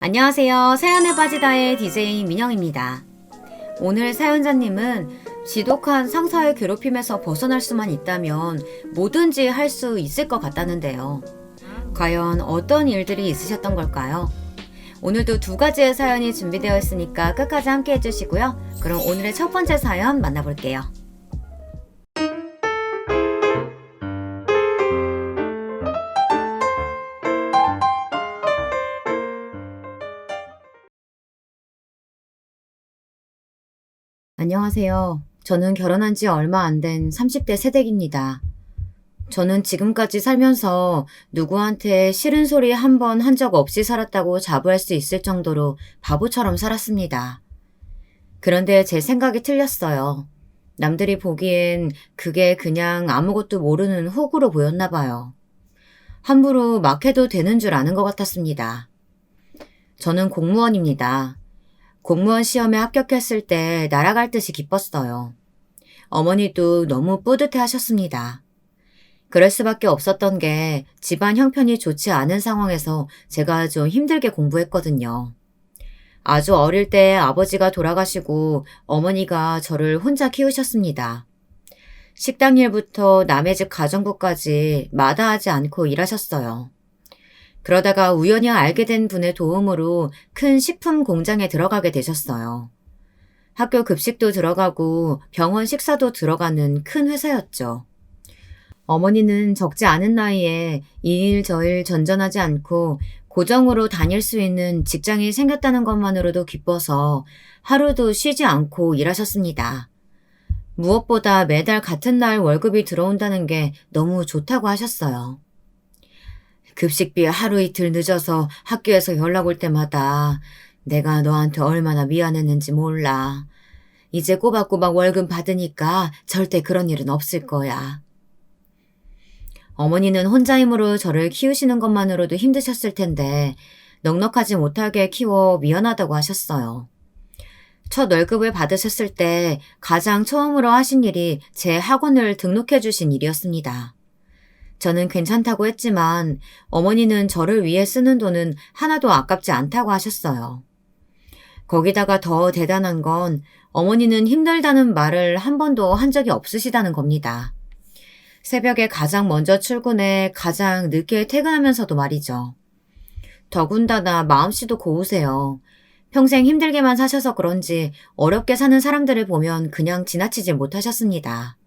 안녕하세요. 사연에 빠지다의 DJ 민영입니다. 오늘 사연자님은 지독한 상사의 괴롭힘에서 벗어날 수만 있다면 뭐든지 할 수 있을 것 같다는데요. 과연 어떤 일들이 있으셨던 걸까요? 오늘도 두 가지의 사연이 준비되어 있으니까 끝까지 함께 해주시고요. 그럼 오늘의 첫 번째 사연 만나볼게요. 안녕하세요. 저는 결혼한 지 얼마 안 된 30대 새댁입니다. 저는 지금까지 살면서 누구한테 싫은 소리 한 번 한 적 없이 살았다고 자부할 수 있을 정도로 바보처럼 살았습니다. 그런데 제 생각이 틀렸어요. 남들이 보기엔 그게 그냥 아무것도 모르는 호구로 보였나 봐요. 함부로 막 해도 되는 줄 아는 것 같았습니다. 저는 공무원입니다. 공무원 시험에 합격했을 때 날아갈 듯이 기뻤어요. 어머니도 너무 뿌듯해 하셨습니다. 그럴 수밖에 없었던 게 집안 형편이 좋지 않은 상황에서 제가 좀 힘들게 공부했거든요. 아주 어릴 때 아버지가 돌아가시고 어머니가 저를 혼자 키우셨습니다. 식당 일부터 남의 집 가정부까지 마다하지 않고 일하셨어요. 그러다가 우연히 알게 된 분의 도움으로 큰 식품 공장에 들어가게 되셨어요. 학교 급식도 들어가고 병원 식사도 들어가는 큰 회사였죠. 어머니는 적지 않은 나이에 이 일 저 일 전전하지 않고 고정으로 다닐 수 있는 직장이 생겼다는 것만으로도 기뻐서 하루도 쉬지 않고 일하셨습니다. 무엇보다 매달 같은 날 월급이 들어온다는 게 너무 좋다고 하셨어요. 급식비 하루 이틀 늦어서 학교에서 연락 올 때마다 내가 너한테 얼마나 미안했는지 몰라. 이제 꼬박꼬박 월급 받으니까 절대 그런 일은 없을 거야. 어머니는 혼자 힘으로 저를 키우시는 것만으로도 힘드셨을 텐데 넉넉하지 못하게 키워 미안하다고 하셨어요. 첫 월급을 받으셨을 때 가장 처음으로 하신 일이 제 학원을 등록해 주신 일이었습니다. 저는 괜찮다고 했지만 어머니는 저를 위해 쓰는 돈은 하나도 아깝지 않다고 하셨어요. 거기다가 더 대단한 건 어머니는 힘들다는 말을 한 번도 한 적이 없으시다는 겁니다. 새벽에 가장 먼저 출근해 가장 늦게 퇴근하면서도 말이죠. 더군다나 마음씨도 고우세요. 평생 힘들게만 사셔서 그런지 어렵게 사는 사람들을 보면 그냥 지나치지 못하셨습니다.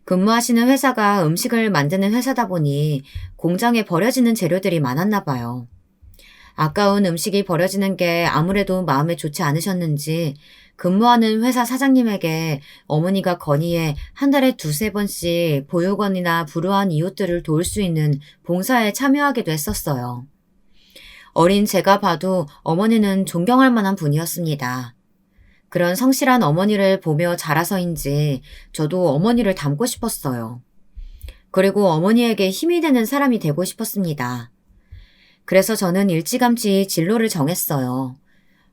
근무하시는 회사가 음식을 만드는 회사다 보니 공장에 버려지는 재료들이 많았나 봐요. 아까운 음식이 버려지는 게 아무래도 마음에 좋지 않으셨는지 근무하는 회사 사장님에게 어머니가 건의해 한 달에 두세 번씩 보육원이나 불우한 이웃들을 도울 수 있는 봉사에 참여하기도 했었어요. 어린 제가 봐도 어머니는 존경할 만한 분이었습니다. 그런 성실한 어머니를 보며 자라서인지 저도 어머니를 닮고 싶었어요. 그리고 어머니에게 힘이 되는 사람이 되고 싶었습니다. 그래서 저는 일찌감치 진로를 정했어요.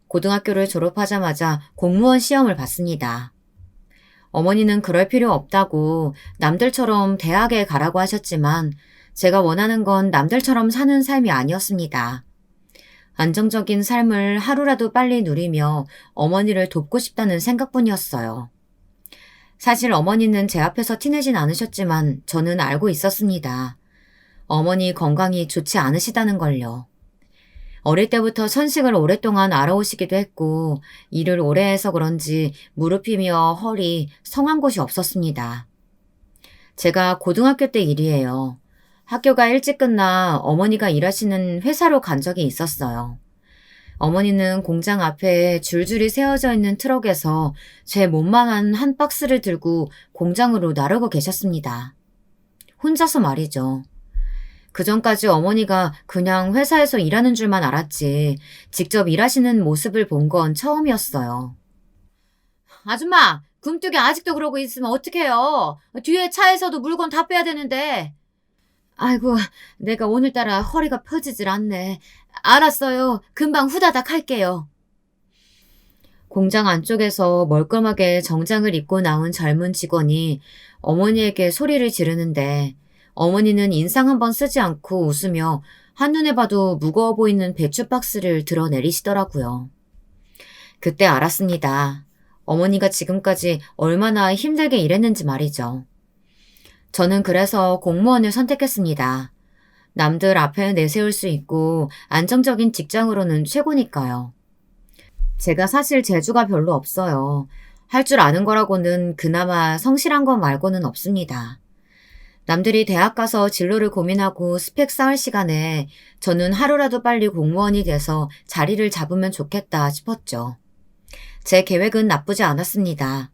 고등학교를 졸업하자마자 공무원 시험을 봤습니다. 어머니는 그럴 필요 없다고 남들처럼 대학에 가라고 하셨지만 제가 원하는 건 남들처럼 사는 삶이 아니었습니다. 안정적인 삶을 하루라도 빨리 누리며 어머니를 돕고 싶다는 생각뿐이었어요. 사실 어머니는 제 앞에서 티내진 않으셨지만 저는 알고 있었습니다. 어머니 건강이 좋지 않으시다는 걸요. 어릴 때부터 천식을 오랫동안 알아오시기도 했고 일을 오래 해서 그런지 무릎이며 허리, 성한 곳이 없었습니다. 제가 고등학교 때 일이에요. 학교가 일찍 끝나 어머니가 일하시는 회사로 간 적이 있었어요. 어머니는 공장 앞에 줄줄이 세워져 있는 트럭에서 제 몸만한 한 박스를 들고 공장으로 나르고 계셨습니다. 혼자서 말이죠. 그전까지 어머니가 그냥 회사에서 일하는 줄만 알았지 직접 일하시는 모습을 본 건 처음이었어요. 아줌마, 굼뜨기 아직도 그러고 있으면 어떡해요? 뒤에 차에서도 물건 다 빼야 되는데. 아이고, 내가 오늘따라 허리가 펴지질 않네. 알았어요. 금방 후다닥 할게요. 공장 안쪽에서 멀끔하게 정장을 입고 나온 젊은 직원이 어머니에게 소리를 지르는데 어머니는 인상 한번 쓰지 않고 웃으며 한눈에 봐도 무거워 보이는 배추 박스를 들어 내리시더라고요. 그때 알았습니다. 어머니가 지금까지 얼마나 힘들게 일했는지 말이죠. 저는 그래서 공무원을 선택했습니다. 남들 앞에 내세울 수 있고 안정적인 직장으로는 최고니까요. 제가 사실 재주가 별로 없어요. 할 줄 아는 거라고는 그나마 성실한 것 말고는 없습니다. 남들이 대학 가서 진로를 고민하고 스펙 쌓을 시간에 저는 하루라도 빨리 공무원이 돼서 자리를 잡으면 좋겠다 싶었죠. 제 계획은 나쁘지 않았습니다.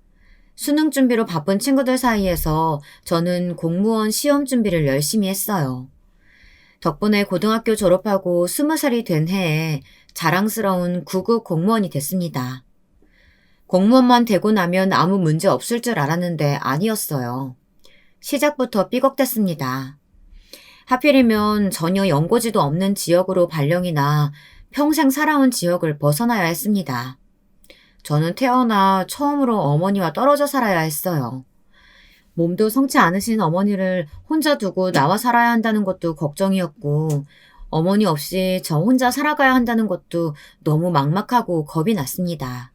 수능 준비로 바쁜 친구들 사이에서 저는 공무원 시험 준비를 열심히 했어요. 덕분에 고등학교 졸업하고 20살이 된 해에 자랑스러운 9급 공무원이 됐습니다. 공무원만 되고 나면 아무 문제 없을 줄 알았는데 아니었어요. 시작부터 삐걱댔습니다. 하필이면 전혀 연고지도 없는 지역으로 발령이나 평생 살아온 지역을 벗어나야 했습니다. 저는 태어나 처음으로 어머니와 떨어져 살아야 했어요. 몸도 성치 않으신 어머니를 혼자 두고 나와 살아야 한다는 것도 걱정이었고, 어머니 없이 저 혼자 살아가야 한다는 것도 너무 막막하고 겁이 났습니다.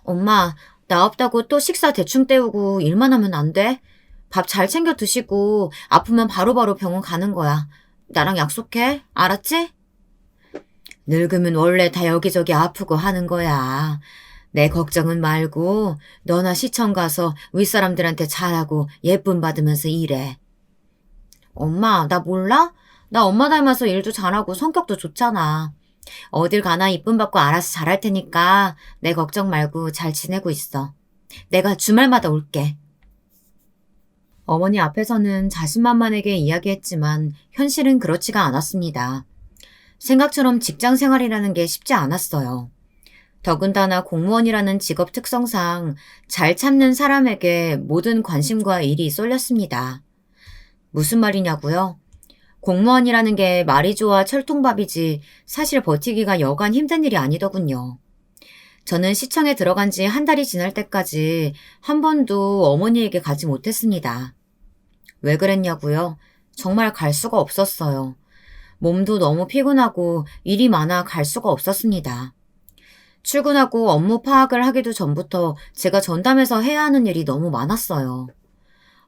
엄마, 나 없다고 또 식사 대충 때우고 일만 하면 안 돼? 밥 잘 챙겨 드시고 아프면 바로바로 병원 가는 거야. 나랑 약속해? 알았지? 늙으면 원래 다 여기저기 아프고 하는 거야. 내 걱정은 말고 너나 시청 가서 윗사람들한테 잘하고 예쁨 받으면서 일해. 엄마, 나 몰라? 나 엄마 닮아서 일도 잘하고 성격도 좋잖아. 어딜 가나 이쁨 받고 알아서 잘할 테니까 내 걱정 말고 잘 지내고 있어. 내가 주말마다 올게. 어머니 앞에서는 자신만만하게 이야기했지만 현실은 그렇지가 않았습니다. 생각처럼 직장 생활이라는 게 쉽지 않았어요. 더군다나 공무원이라는 직업 특성상 잘 참는 사람에게 모든 관심과 일이 쏠렸습니다. 무슨 말이냐고요? 공무원이라는 게 말이 좋아 철통밥이지 사실 버티기가 여간 힘든 일이 아니더군요. 저는 시청에 들어간 지 한 달이 지날 때까지 한 번도 어머니에게 가지 못했습니다. 왜 그랬냐고요? 정말 갈 수가 없었어요. 몸도 너무 피곤하고 일이 많아 갈 수가 없었습니다. 출근하고 업무 파악을 하기도 전부터 제가 전담해서 해야 하는 일이 너무 많았어요.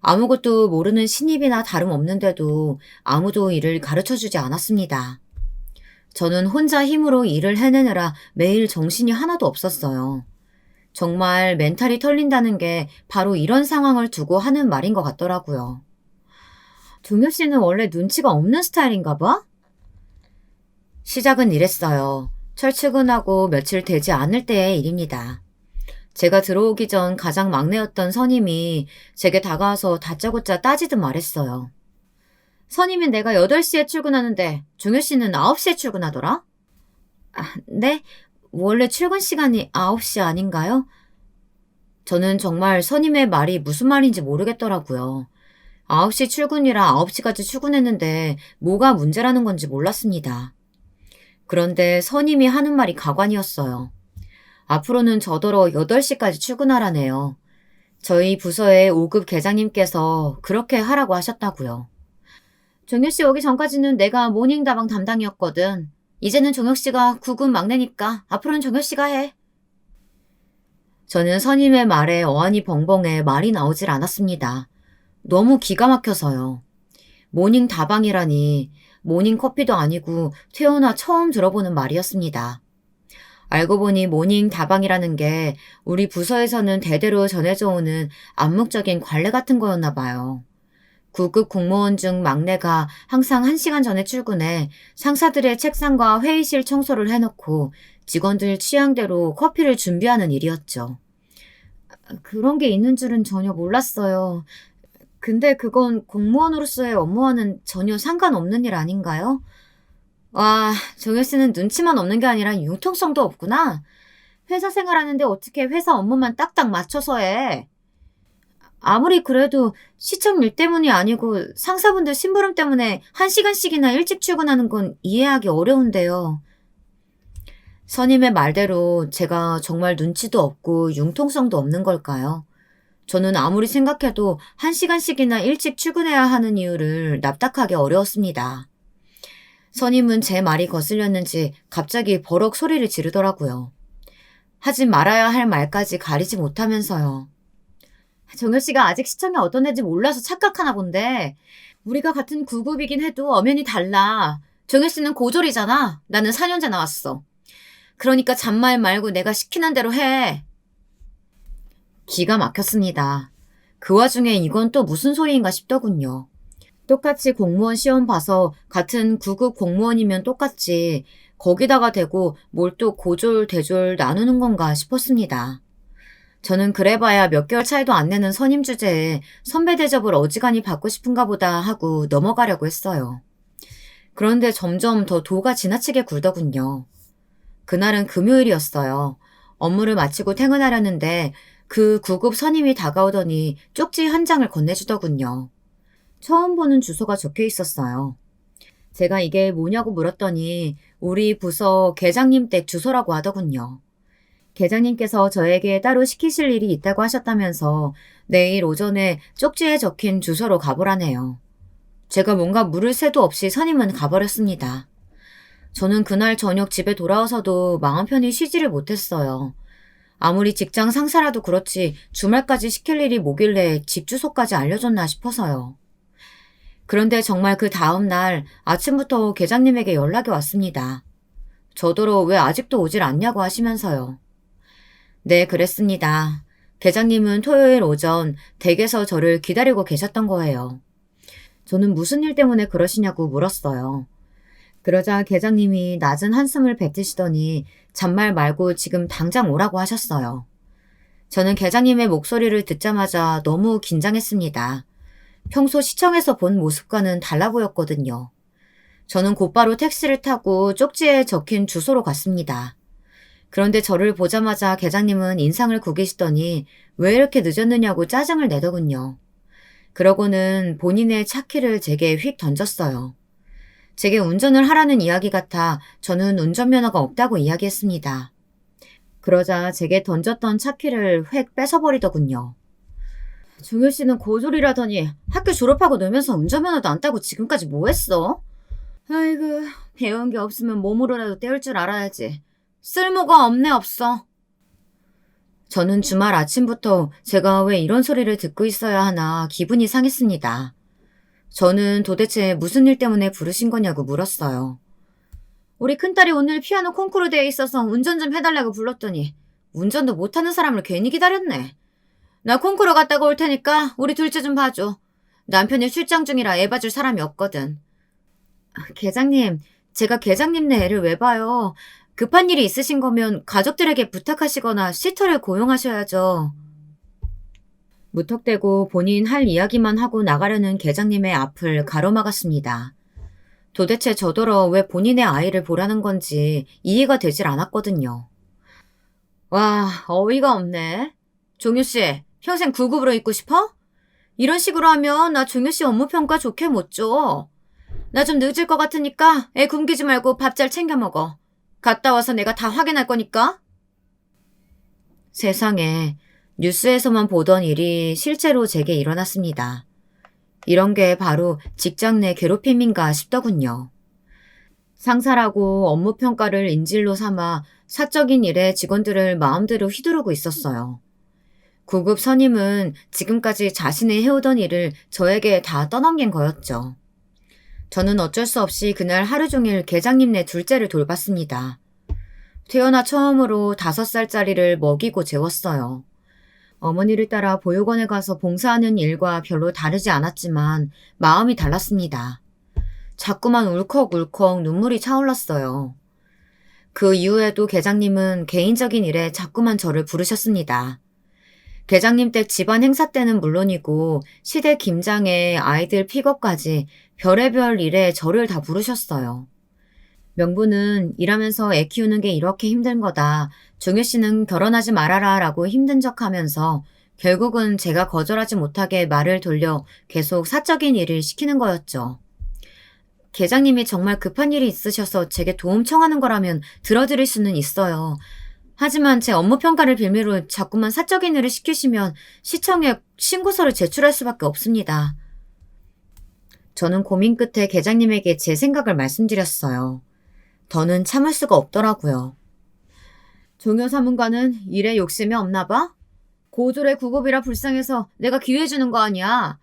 아무것도 모르는 신입이나 다름없는데도 아무도 일을 가르쳐주지 않았습니다. 저는 혼자 힘으로 일을 해내느라 매일 정신이 하나도 없었어요. 정말 멘탈이 털린다는 게 바로 이런 상황을 두고 하는 말인 것 같더라고요. 종효 씨는 원래 눈치가 없는 스타일인가 봐? 시작은 이랬어요. 철출근하고 며칠 되지 않을 때의 일입니다. 제가 들어오기 전 가장 막내였던 선임이 제게 다가와서 다짜고짜 따지듯 말했어요. 선임인 내가 8시에 출근하는데 종효 씨는 9시에 출근하더라? 네? 원래 출근 시간이 9시 아닌가요? 저는 정말 선임의 말이 무슨 말인지 모르겠더라고요. 9시 출근이라 9시까지 출근했는데 뭐가 문제라는 건지 몰랐습니다. 그런데 선임이 하는 말이 가관이었어요. 앞으로는 저더러 8시까지 출근하라네요. 저희 부서의 5급 계장님께서 그렇게 하라고 하셨다고요. 종혁 씨 오기 전까지는 내가 모닝 다방 담당이었거든. 이제는 종혁 씨가 9급 막내니까 앞으로는 종혁 씨가 해. 저는 선임의 말에 어안이 벙벙해 말이 나오질 않았습니다. 너무 기가 막혀서요. 모닝 다방이라니 모닝 커피도 아니고 태어나 처음 들어보는 말이었습니다. 알고 보니 모닝 다방이라는 게 우리 부서에서는 대대로 전해져 오는 암묵적인 관례 같은 거였나 봐요. 9급 공무원 중 막내가 항상 1시간 전에 출근해 상사들의 책상과 회의실 청소를 해놓고 직원들 취향대로 커피를 준비하는 일이었죠. 그런 게 있는 줄은 전혀 몰랐어요. 근데 그건 공무원으로서의 업무와는 전혀 상관없는 일 아닌가요? 와, 정혜 씨는 눈치만 없는 게 아니라 융통성도 없구나. 회사 생활하는데 어떻게 회사 업무만 딱딱 맞춰서 해. 아무리 그래도 시청 일 때문이 아니고 상사분들 심부름 때문에 1시간씩이나 일찍 출근하는 건 이해하기 어려운데요. 선임의 말대로 제가 정말 눈치도 없고 융통성도 없는 걸까요? 저는 아무리 생각해도 1시간씩이나 일찍 출근해야 하는 이유를 납득하기 어려웠습니다. 선임은 제 말이 거슬렸는지 갑자기 버럭 소리를 지르더라고요. 하지 말아야 할 말까지 가리지 못하면서요. 정효 씨가 아직 시청이 어떤 애인지 몰라서 착각하나 본데 우리가 같은 9급이긴 해도 엄연히 달라. 정효 씨는 고졸이잖아. 나는 4년제 나왔어. 그러니까 잔말 말고 내가 시키는 대로 해. 기가 막혔습니다. 그 와중에 이건 또 무슨 소리인가 싶더군요. 똑같이 공무원 시험 봐서 같은 9급 공무원이면 똑같지 거기다가 대고 뭘 또 고졸 대졸 나누는 건가 싶었습니다. 저는 그래봐야 몇 개월 차이도 안 내는 선임 주제에 선배 대접을 어지간히 받고 싶은가 보다 하고 넘어가려고 했어요. 그런데 점점 더 도가 지나치게 굴더군요. 그날은 금요일이었어요. 업무를 마치고 퇴근하려는데 그 9급 선임이 다가오더니 쪽지 한 장을 건네주더군요. 처음 보는 주소가 적혀 있었어요. 제가 이게 뭐냐고 물었더니 우리 부서 계장님 댁 주소라고 하더군요. 계장님께서 저에게 따로 시키실 일이 있다고 하셨다면서 내일 오전에 쪽지에 적힌 주소로 가보라네요. 제가 뭔가 물을 새도 없이 선임은 가버렸습니다. 저는 그날 저녁 집에 돌아와서도 마음 편히 쉬지를 못했어요. 아무리 직장 상사라도 그렇지 주말까지 시킬 일이 뭐길래 집 주소까지 알려줬나 싶어서요. 그런데 정말 그 다음 날 아침부터 계장님에게 연락이 왔습니다. 저더러 왜 아직도 오질 않냐고 하시면서요. 네, 그랬습니다. 계장님은 토요일 오전 댁에서 저를 기다리고 계셨던 거예요. 저는 무슨 일 때문에 그러시냐고 물었어요. 그러자 계장님이 낮은 한숨을 뱉으시더니 잔말 말고 지금 당장 오라고 하셨어요. 저는 계장님의 목소리를 듣자마자 너무 긴장했습니다. 평소 시청에서 본 모습과는 달라 보였거든요. 저는 곧바로 택시를 타고 쪽지에 적힌 주소로 갔습니다. 그런데 저를 보자마자 계장님은 인상을 구기시더니 왜 이렇게 늦었느냐고 짜증을 내더군요. 그러고는 본인의 차 키를 제게 휙 던졌어요. 제게 운전을 하라는 이야기 같아 저는 운전면허가 없다고 이야기했습니다. 그러자 제게 던졌던 차 키를 획 뺏어버리더군요. 종효 씨는 고졸이라더니 학교 졸업하고 놀면서 운전면허도 안 따고 지금까지 뭐 했어? 아이고, 배운 게 없으면 몸으로라도 때울 줄 알아야지. 쓸모가 없네 없어. 저는 주말 아침부터 제가 왜 이런 소리를 듣고 있어야 하나 기분이 상했습니다. 저는 도대체 무슨 일 때문에 부르신 거냐고 물었어요. 우리 큰딸이 오늘 피아노 콩쿠르 대회 있어서 운전 좀 해달라고 불렀더니 운전도 못하는 사람을 괜히 기다렸네. 나 콩쿠르 갔다가 올 테니까 우리 둘째 좀 봐줘. 남편이 출장 중이라 애 봐줄 사람이 없거든. 계장님, 제가 계장님네 애를 왜 봐요? 급한 일이 있으신 거면 가족들에게 부탁하시거나 시터를 고용하셔야죠. 무턱대고 본인 할 이야기만 하고 나가려는 계장님의 앞을 가로막았습니다. 도대체 저더러 왜 본인의 아이를 보라는 건지 이해가 되질 않았거든요. 와, 어이가 없네. 종효씨, 평생 9급으로 있고 싶어? 이런 식으로 하면 나 종효씨 업무평가 좋게 못 줘. 나 좀 늦을 것 같으니까 애 굶기지 말고 밥 잘 챙겨 먹어. 갔다 와서 내가 다 확인할 거니까. 세상에, 뉴스에서만 보던 일이 실제로 제게 일어났습니다. 이런 게 바로 직장 내 괴롭힘인가 싶더군요. 상사라고 업무평가를 인질로 삼아 사적인 일에 직원들을 마음대로 휘두르고 있었어요. 9급 선임은 지금까지 자신이 해오던 일을 저에게 다 떠넘긴 거였죠. 저는 어쩔 수 없이 그날 하루 종일 계장님네 둘째를 돌봤습니다. 태어나 처음으로 5살짜리를 먹이고 재웠어요. 어머니를 따라 보육원에 가서 봉사하는 일과 별로 다르지 않았지만 마음이 달랐습니다. 자꾸만 울컥울컥 눈물이 차올랐어요. 그 이후에도 계장님은 개인적인 일에 자꾸만 저를 부르셨습니다. 계장님 댁 집안 행사 때는 물론이고 시댁 김장에 아이들 픽업까지 별의별 일에 저를 다 부르셨어요. 명분은 일하면서 애 키우는 게 이렇게 힘든 거다. 종효 씨는 결혼하지 말아라 라고 힘든 척하면서 결국은 제가 거절하지 못하게 말을 돌려 계속 사적인 일을 시키는 거였죠. 계장님이 정말 급한 일이 있으셔서 제게 도움 청하는 거라면 들어드릴 수는 있어요. 하지만 제 업무 평가를 빌미로 자꾸만 사적인 일을 시키시면 시청에 신고서를 제출할 수밖에 없습니다. 저는 고민 끝에 계장님에게 제 생각을 말씀드렸어요. 더는 참을 수가 없더라고요. 종효 사문관은 일에 욕심이 없나 봐? 고졸의 구급이라 불쌍해서 내가 기회주는 거 아니야.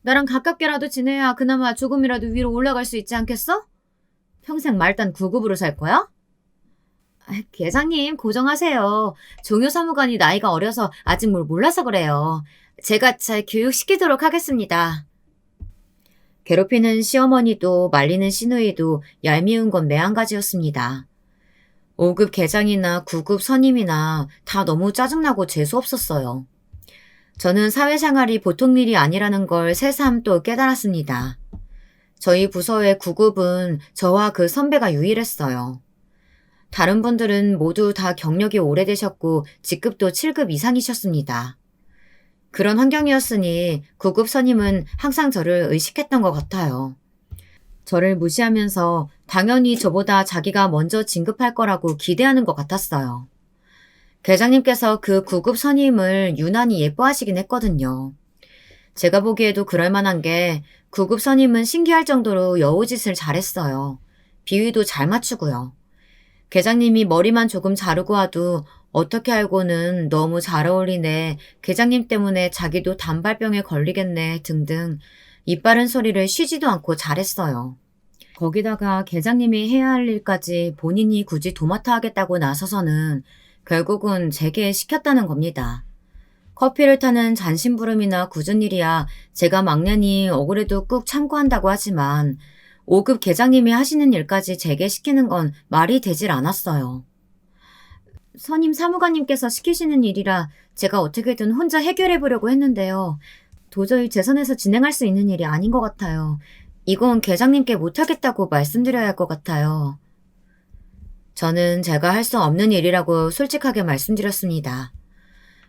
나랑 가깝게라도 지내야 그나마 조금이라도 위로 올라갈 수 있지 않겠어? 평생 말단 구급으로 살 거야? 계장님 고정하세요. 종효 사무관이 나이가 어려서 아직 뭘 몰라서 그래요. 제가 잘 교육시키도록 하겠습니다. 괴롭히는 시어머니도 말리는 시누이도 얄미운 건 매한가지였습니다. 5급 계장이나 9급 선임이나 다 너무 짜증나고 재수없었어요. 저는 사회생활이 보통 일이 아니라는 걸 새삼 또 깨달았습니다. 저희 부서의 9급은 저와 그 선배가 유일했어요. 다른 분들은 모두 다 경력이 오래되셨고 직급도 7급 이상이셨습니다. 그런 환경이었으니 9급 선임은 항상 저를 의식했던 것 같아요. 저를 무시하면서 당연히 저보다 자기가 먼저 진급할 거라고 기대하는 것 같았어요. 계장님께서 그 9급 선임을 유난히 예뻐하시긴 했거든요. 제가 보기에도 그럴 만한 게 9급 선임은 신기할 정도로 여우짓을 잘했어요. 비위도 잘 맞추고요. 계장님이 머리만 조금 자르고 와도 어떻게 알고는 너무 잘 어울리네, 계장님 때문에 자기도 단발병에 걸리겠네 등등 이빠른 소리를 쉬지도 않고 잘했어요. 거기다가 계장님이 해야 할 일까지 본인이 굳이 도맡아 하겠다고 나서서는 결국은 제게 시켰다는 겁니다. 커피를 타는 잔심부름이나 굳은 일이야 제가 막내니 억울해도 꾹 참고 한다고 하지만 5급 계장님이 하시는 일까지 제게 시키는 건 말이 되질 않았어요. 선임 사무관님께서 시키시는 일이라 제가 어떻게든 혼자 해결해 보려고 했는데요. 도저히 제 선에서 진행할 수 있는 일이 아닌 것 같아요. 이건 계장님께 못하겠다고 말씀드려야 할 것 같아요. 저는 제가 할 수 없는 일이라고 솔직하게 말씀드렸습니다.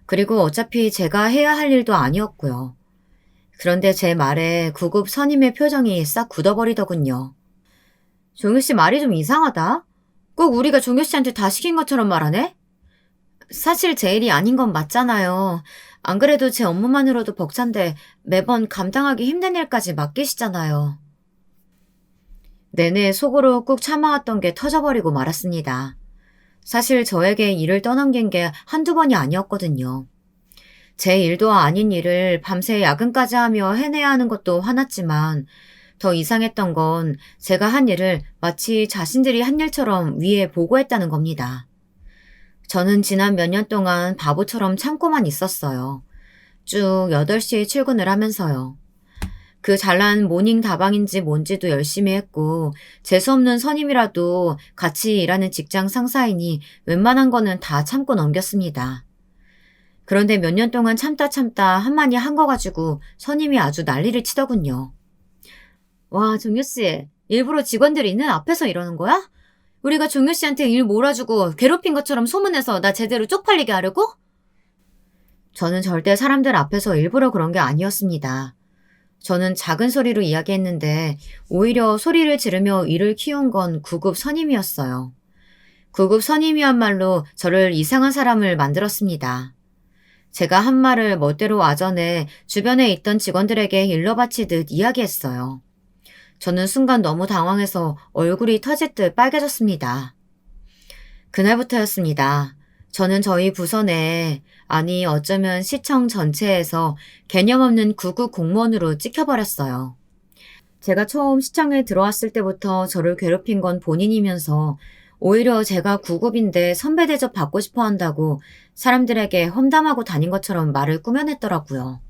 그리고 어차피 제가 해야 할 일도 아니었고요. 그런데 제 말에 9급 선임의 표정이 싹 굳어버리더군요. 종효씨 말이 좀 이상하다. 꼭 우리가 종효씨한테 다 시킨 것처럼 말하네? 사실 제 일이 아닌 건 맞잖아요. 안 그래도 제 업무만으로도 벅찬데 매번 감당하기 힘든 일까지 맡기시잖아요. 내내 속으로 꾹 참아왔던 게 터져버리고 말았습니다. 사실 저에게 일을 떠넘긴 게 한두 번이 아니었거든요. 제 일도 아닌 일을 밤새 야근까지 하며 해내야 하는 것도 화났지만 더 이상했던 건 제가 한 일을 마치 자신들이 한 일처럼 위에 보고했다는 겁니다. 저는 지난 몇 년 동안 바보처럼 참고만 있었어요. 쭉 8시에 출근을 하면서요. 그 잘난 모닝 다방인지 뭔지도 열심히 했고 재수없는 선임이라도 같이 일하는 직장 상사이니 웬만한 거는 다 참고 넘겼습니다. 그런데 몇 년 동안 참다 한마디 한 거 가지고 선임이 아주 난리를 치더군요. 와, 종효씨, 일부러 직원들이 있는 앞에서 이러는 거야? 우리가 종효씨한테 일 몰아주고 괴롭힌 것처럼 소문내서 나 제대로 쪽팔리게 하려고? 저는 절대 사람들 앞에서 일부러 그런 게 아니었습니다. 저는 작은 소리로 이야기했는데 오히려 소리를 지르며 일을 키운 건 9급 선임이었어요. 9급 선임이야말로 저를 이상한 사람을 만들었습니다. 제가 한 말을 멋대로 와전해 주변에 있던 직원들에게 일러 바치듯 이야기했어요. 저는 순간 너무 당황해서 얼굴이 터질 듯 빨개졌습니다. 그날부터였습니다. 저는 저희 부서 내에, 아니 어쩌면 시청 전체에서 개념 없는 9급 공무원으로 찍혀버렸어요. 제가 처음 시청에 들어왔을 때부터 저를 괴롭힌 건 본인이면서 오히려 제가 9급인데 선배 대접 받고 싶어 한다고 사람들에게 험담하고 다닌 것처럼 말을 꾸며냈더라고요.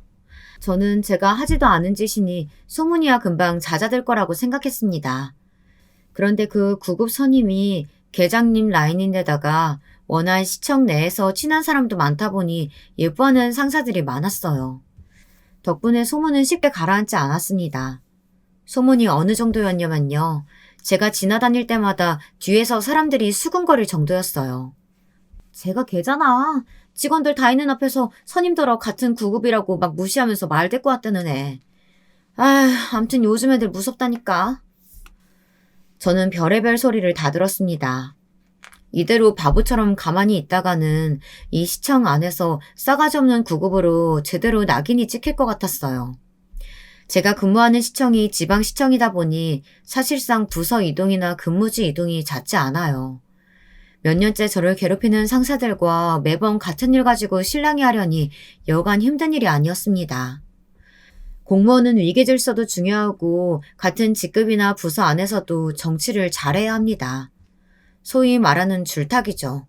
저는 제가 하지도 않은 짓이니 소문이야 금방 잦아들 거라고 생각했습니다. 그런데 그 9급 선임이 계장님 라인인데다가 워낙 시청 내에서 친한 사람도 많다 보니 예뻐하는 상사들이 많았어요. 덕분에 소문은 쉽게 가라앉지 않았습니다. 소문이 어느 정도였냐면요. 제가 지나다닐 때마다 뒤에서 사람들이 수군거릴 정도였어요. 제가 걔잖아. 직원들 다 있는 앞에서 선임더러 같은 9급이라고 막 무시하면서 말 대꾸 왔다는 애. 암튼 요즘 애들 무섭다니까. 저는 별의별 소리를 다 들었습니다. 이대로 바보처럼 가만히 있다가는 이 시청 안에서 싸가지 없는 9급으로 제대로 낙인이 찍힐 것 같았어요. 제가 근무하는 시청이 지방시청이다 보니 사실상 부서 이동이나 근무지 이동이 잦지 않아요. 몇 년째 저를 괴롭히는 상사들과 매번 같은 일 가지고 실랑이 하려니 여간 힘든 일이 아니었습니다. 공무원은 위계질서도 중요하고 같은 직급이나 부서 안에서도 정치를 잘해야 합니다. 소위 말하는 줄타기죠.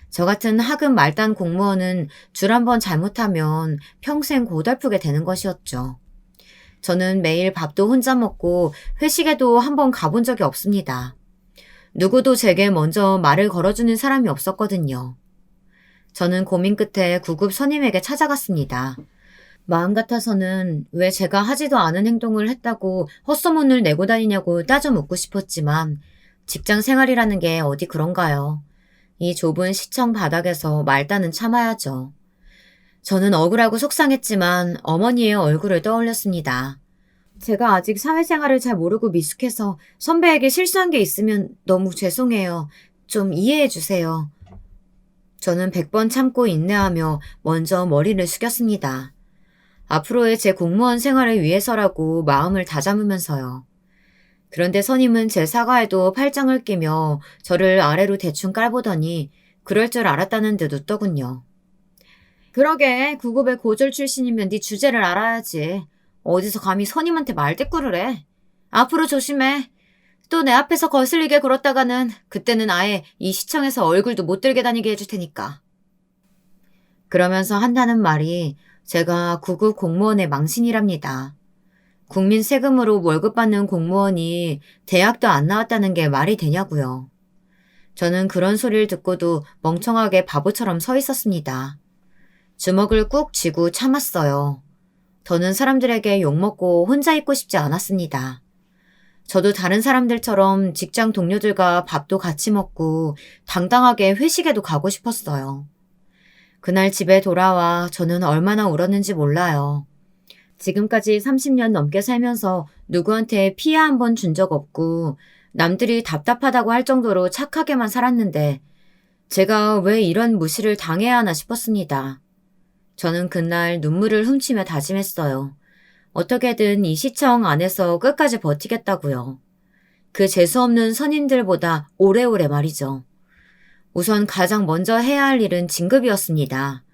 저 같은 하급 말단 공무원은 줄 한 번 잘못하면 평생 고달프게 되는 것이었죠. 저는 매일 밥도 혼자 먹고 회식에도 한 번 가본 적이 없습니다. 누구도 제게 먼저 말을 걸어주는 사람이 없었거든요. 저는 고민 끝에 구급 선임에게 찾아갔습니다. 마음 같아서는 왜 제가 하지도 않은 행동을 했다고 헛소문을 내고 다니냐고 따져 묻고 싶었지만 직장 생활이라는 게 어디 그런가요? 이 좁은 시청 바닥에서 말단은 참아야죠. 저는 억울하고 속상했지만 어머니의 얼굴을 떠올렸습니다. 제가 아직 사회생활을 잘 모르고 미숙해서 선배에게 실수한 게 있으면 너무 죄송해요. 좀 이해해 주세요. 저는 100번 참고 인내하며 먼저 머리를 숙였습니다. 앞으로의 제 공무원 생활을 위해서라고 마음을 다잡으면서요. 그런데 선임은 제 사과에도 팔짱을 끼며 저를 아래로 대충 깔보더니 그럴 줄 알았다는 듯 웃더군요. 그러게 9급의 고졸 출신이면 네 주제를 알아야지. 어디서 감히 선임한테 말대꾸를 해. 앞으로 조심해. 또 내 앞에서 거슬리게 굴었다가는 그때는 아예 이 시청에서 얼굴도 못 들게 다니게 해줄 테니까. 그러면서 한다는 말이 제가 9급 공무원의 망신이랍니다. 국민 세금으로 월급 받는 공무원이 대학도 안 나왔다는 게 말이 되냐고요. 저는 그런 소리를 듣고도 멍청하게 바보처럼 서 있었습니다. 주먹을 꾹 쥐고 참았어요. 더는 사람들에게 욕먹고 혼자 있고 싶지 않았습니다. 저도 다른 사람들처럼 직장 동료들과 밥도 같이 먹고 당당하게 회식에도 가고 싶었어요. 그날 집에 돌아와 저는 얼마나 울었는지 몰라요. 지금까지 30년 넘게 살면서 누구한테 피해 한 번 준 적 없고 남들이 답답하다고 할 정도로 착하게만 살았는데 제가 왜 이런 무시를 당해야 하나 싶었습니다. 저는 그날 눈물을 훔치며 다짐했어요. 어떻게든 이 시청 안에서 끝까지 버티겠다고요. 그 재수없는 선임들보다 오래오래 말이죠. 우선 가장 먼저 해야 할 일은 진급이었습니다.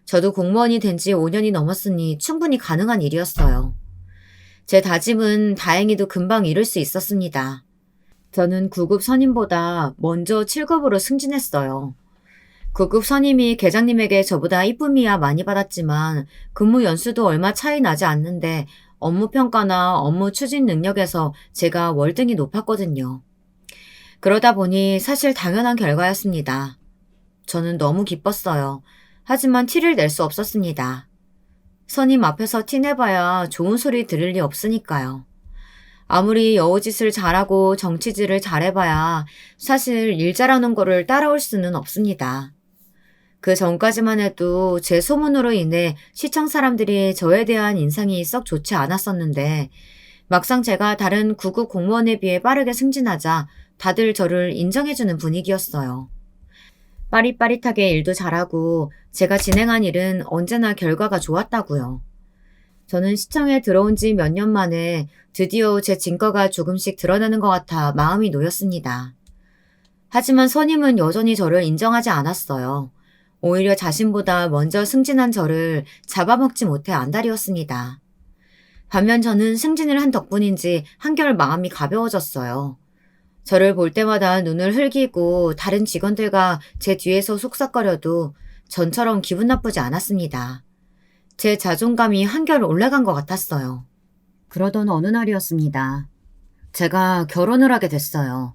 저도 공무원이 된 지 5년이 넘었으니 충분히 가능한 일이었어요. 제 다짐은 다행히도 금방 이룰 수 있었습니다. 저는 9급 선임보다 먼저 7급으로 승진했어요. 9급 선임이 계장님에게 저보다 이쁨이야 많이 받았지만 근무 연수도 얼마 차이 나지 않는데 업무 평가나 업무 추진 능력에서 제가 월등히 높았거든요. 그러다 보니 사실 당연한 결과였습니다. 저는 너무 기뻤어요. 하지만 티를 낼 수 없었습니다. 선임 앞에서 티내봐야 좋은 소리 들을 리 없으니까요. 아무리 여우짓을 잘하고 정치질을 잘해봐야 사실 일 잘하는 거를 따라올 수는 없습니다. 그 전까지만 해도 제 소문으로 인해 시청 사람들이 저에 대한 인상이 썩 좋지 않았었는데 막상 제가 다른 9급 공무원에 비해 빠르게 승진하자 다들 저를 인정해주는 분위기였어요. 빠릿빠릿하게 일도 잘하고 제가 진행한 일은 언제나 결과가 좋았다고요. 저는 시청에 들어온 지 몇 년 만에 드디어 제 진가가 조금씩 드러나는 것 같아 마음이 놓였습니다. 하지만 선임은 여전히 저를 인정하지 않았어요. 오히려 자신보다 먼저 승진한 저를 잡아먹지 못해 안달이었습니다. 반면 저는 승진을 한 덕분인지 한결 마음이 가벼워졌어요. 저를 볼 때마다 눈을 흘기고 다른 직원들과 제 뒤에서 속삭거려도 전처럼 기분 나쁘지 않았습니다. 제 자존감이 한결 올라간 것 같았어요. 그러던 어느 날이었습니다. 제가 결혼을 하게 됐어요.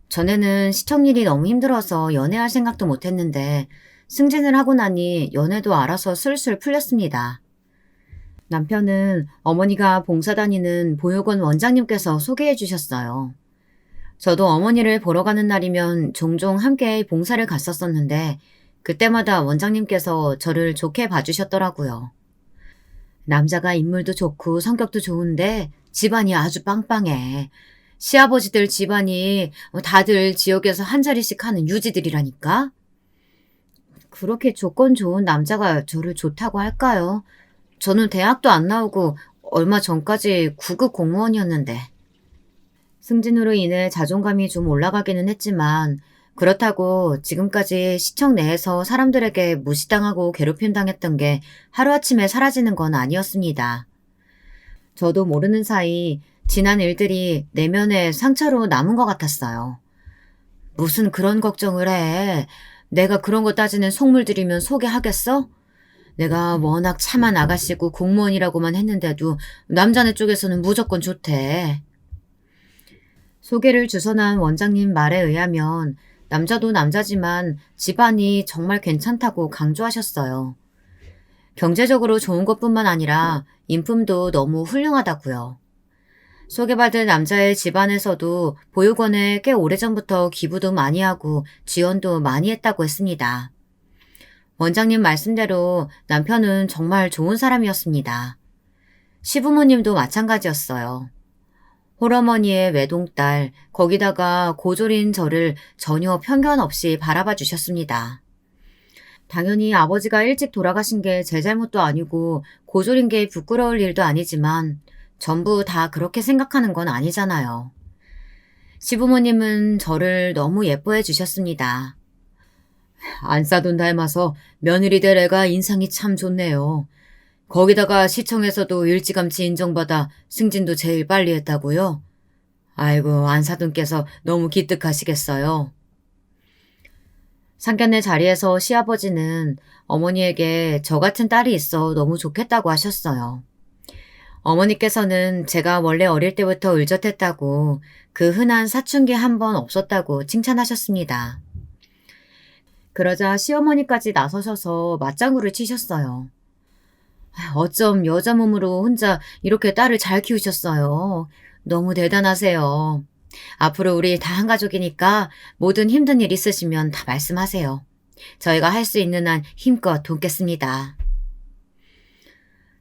전에는 시청 일이 너무 힘들어서 연애할 생각도 못했는데 승진을 하고 나니 연애도 알아서 술술 풀렸습니다. 남편은 어머니가 봉사 다니는 보육원 원장님께서 소개해 주셨어요. 저도 어머니를 보러 가는 날이면 종종 함께 봉사를 갔었었는데 그때마다 원장님께서 저를 좋게 봐주셨더라고요. 남자가 인물도 좋고 성격도 좋은데 집안이 아주 빵빵해. 시아버지들 집안이 다들 지역에서 한 자리씩 하는 유지들이라니까. 그렇게 조건 좋은 남자가 저를 좋다고 할까요? 저는 대학도 안 나오고 얼마 전까지 9급 공무원이었는데. 승진으로 인해 자존감이 좀 올라가기는 했지만 그렇다고 지금까지 시청 내에서 사람들에게 무시당하고 괴롭힘 당했던 게 하루아침에 사라지는 건 아니었습니다. 저도 모르는 사이 지난 일들이 내면에 상처로 남은 것 같았어요. 무슨 그런 걱정을 해. 내가 그런 거 따지는 속물 들이면 소개하겠어? 내가 워낙 참한 아가씨고 공무원이라고만 했는데도 남자네 쪽에서는 무조건 좋대. 소개를 주선한 원장님 말에 의하면 남자도 남자지만 집안이 정말 괜찮다고 강조하셨어요. 경제적으로 좋은 것뿐만 아니라 인품도 너무 훌륭하다고요. 소개받은 남자의 집안에서도 보육원에 꽤 오래전부터 기부도 많이 하고 지원도 많이 했다고 했습니다. 원장님 말씀대로 남편은 정말 좋은 사람이었습니다. 시부모님도 마찬가지였어요. 홀어머니의 외동딸, 거기다가 고졸인 저를 전혀 편견 없이 바라봐 주셨습니다. 당연히 아버지가 일찍 돌아가신 게 제 잘못도 아니고 고졸인 게 부끄러울 일도 아니지만 전부 다 그렇게 생각하는 건 아니잖아요. 시부모님은 저를 너무 예뻐해 주셨습니다. 안싸돈 닮아서 며느리 될 애가 인상이 참 좋네요. 거기다가 시청에서도 일찌감치 인정받아 승진도 제일 빨리 했다고요? 아이고, 안사돈께서 너무 기특하시겠어요. 상견례 자리에서 시아버지는 어머니에게 저 같은 딸이 있어 너무 좋겠다고 하셨어요. 어머니께서는 제가 원래 어릴 때부터 의젓했다고 그 흔한 사춘기 한 번 없었다고 칭찬하셨습니다. 그러자 시어머니까지 나서셔서 맞장구를 치셨어요. 어쩜 여자 몸으로 혼자 이렇게 딸을 잘 키우셨어요. 너무 대단하세요. 앞으로 우리 다 한 가족이니까 모든 힘든 일 있으시면 다 말씀하세요. 저희가 할 수 있는 한 힘껏 돕겠습니다.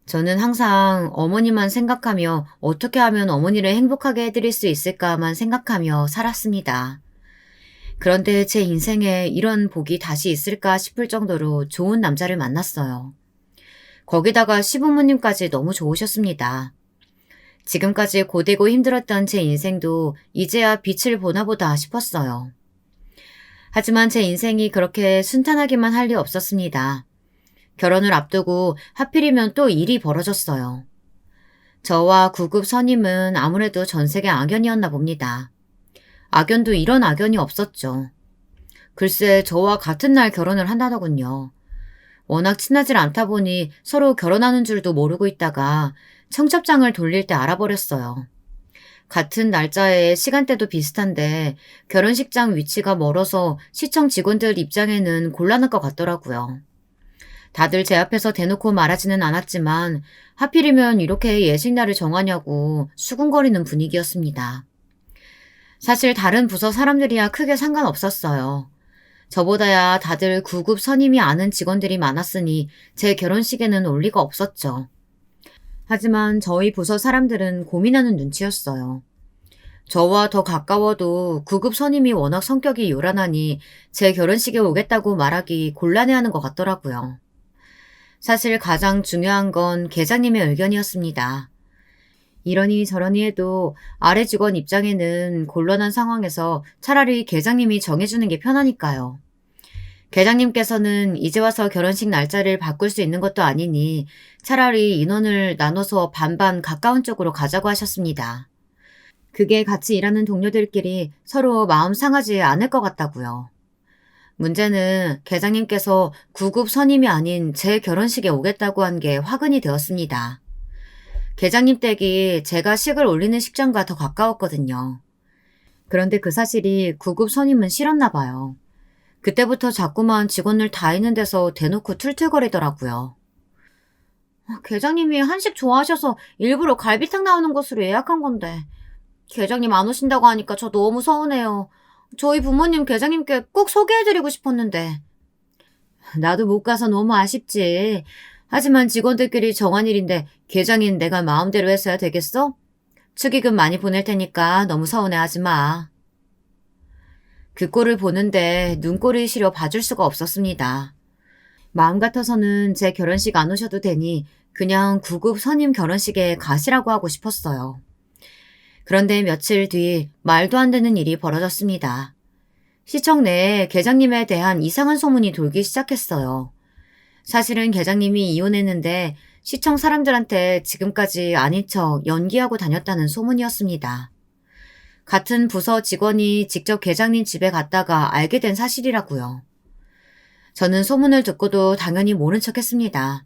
저는 항상 어머니만 생각하며 어떻게 하면 어머니를 행복하게 해드릴 수 있을까만 생각하며 살았습니다. 그런데 제 인생에 이런 복이 다시 있을까 싶을 정도로 좋은 남자를 만났어요. 거기다가 시부모님까지 너무 좋으셨습니다. 지금까지 고되고 힘들었던 제 인생도 이제야 빛을 보나 보다 싶었어요. 하지만 제 인생이 그렇게 순탄하기만 할 리 없었습니다. 결혼을 앞두고 하필이면 또 일이 벌어졌어요. 저와 9급 선임은 아무래도 전세계 악연이었나 봅니다. 악연도 이런 악연이 없었죠. 글쎄 저와 같은 날 결혼을 한다더군요. 워낙 친하질 않다 보니 서로 결혼하는 줄도 모르고 있다가 청첩장을 돌릴 때 알아버렸어요. 같은 날짜에 시간대도 비슷한데 결혼식장 위치가 멀어서 시청 직원들 입장에는 곤란할 것 같더라고요. 다들 제 앞에서 대놓고 말하지는 않았지만 하필이면 이렇게 예식날을 정하냐고 수군거리는 분위기였습니다. 사실 다른 부서 사람들이야 크게 상관없었어요. 저보다야 다들 9급 선임이 아는 직원들이 많았으니 제 결혼식에는 올 리가 없었죠. 하지만 저희 부서 사람들은 고민하는 눈치였어요. 저와 더 가까워도 9급 선임이 워낙 성격이 요란하니 제 결혼식에 오겠다고 말하기 곤란해하는 것 같더라고요. 사실 가장 중요한 건 계장님의 의견이었습니다. 이러니 저러니 해도 아래 직원 입장에는 곤란한 상황에서 차라리 계장님이 정해주는 게 편하니까요. 계장님께서는 이제 와서 결혼식 날짜를 바꿀 수 있는 것도 아니니 차라리 인원을 나눠서 반반 가까운 쪽으로 가자고 하셨습니다. 그게 같이 일하는 동료들끼리 서로 마음 상하지 않을 것 같다고요. 문제는 계장님께서 9급 선임이 아닌 제 결혼식에 오겠다고 한 게 화근이 되었습니다. 계장님 댁이 제가 식을 올리는 식장과 더 가까웠거든요. 그런데 그 사실이 9급 선임은 싫었나 봐요. 그때부터 자꾸만 직원들 다 있는 데서 대놓고 툴툴거리더라고요. 계장님이 한식 좋아하셔서 일부러 갈비탕 나오는 곳으로 예약한 건데 계장님 안 오신다고 하니까 저 너무 서운해요. 저희 부모님 계장님께 꼭 소개해드리고 싶었는데. 나도 못 가서 너무 아쉽지. 하지만 직원들끼리 정한 일인데 계장인 내가 마음대로 했어야 되겠어? 축의금 많이 보낼 테니까 너무 서운해하지 마. 그 꼴을 보는데 눈꼴이 시려 봐줄 수가 없었습니다. 마음 같아서는 제 결혼식 안 오셔도 되니 그냥 구급 선임 결혼식에 가시라고 하고 싶었어요. 그런데 며칠 뒤 말도 안 되는 일이 벌어졌습니다. 시청 내에 계장님에 대한 이상한 소문이 돌기 시작했어요. 사실은 계장님이 이혼했는데 시청 사람들한테 지금까지 아닌 척 연기하고 다녔다는 소문이었습니다. 같은 부서 직원이 직접 계장님 집에 갔다가 알게 된 사실이라고요. 저는 소문을 듣고도 당연히 모른 척 했습니다.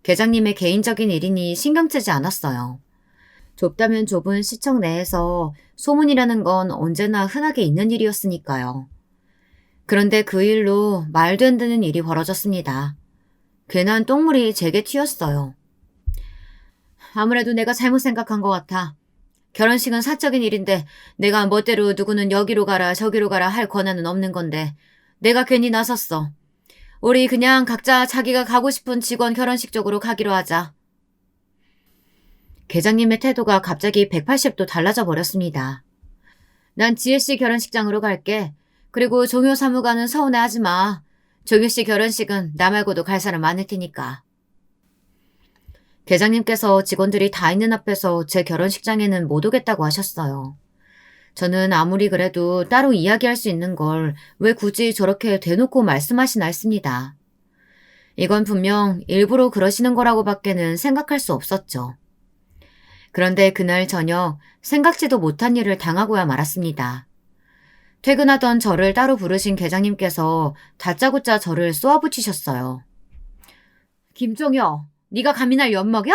계장님의 개인적인 일이니 신경 쓰지 않았어요. 좁다면 좁은 시청 내에서 소문이라는 건 언제나 흔하게 있는 일이었으니까요. 그런데 그 일로 말도 안 되는 일이 벌어졌습니다. 괜한 똥물이 제게 튀었어요. 아무래도 내가 잘못 생각한 것 같아. 결혼식은 사적인 일인데 내가 멋대로 누구는 여기로 가라 저기로 가라 할 권한은 없는 건데 내가 괜히 나섰어. 우리 그냥 각자 자기가 가고 싶은 직원 결혼식 쪽으로 가기로 하자. 계장님의 태도가 갑자기 180도 달라져 버렸습니다. 난 지혜씨 결혼식장으로 갈게. 그리고 종효 사무관은 서운해하지 마. 종효씨 결혼식은 나 말고도 갈 사람 많을 테니까. 계장님께서 직원들이 다 있는 앞에서 제 결혼식장에는 못 오겠다고 하셨어요. 저는 아무리 그래도 따로 이야기할 수 있는 걸 왜 굳이 저렇게 대놓고 말씀하시나 했습니다. 이건 분명 일부러 그러시는 거라고 밖에는 생각할 수 없었죠. 그런데 그날 저녁 생각지도 못한 일을 당하고야 말았습니다. 퇴근하던 저를 따로 부르신 계장님께서 다짜고짜 저를 쏘아붙이셨어요. 김종효, 네가 감히 날 엿먹여?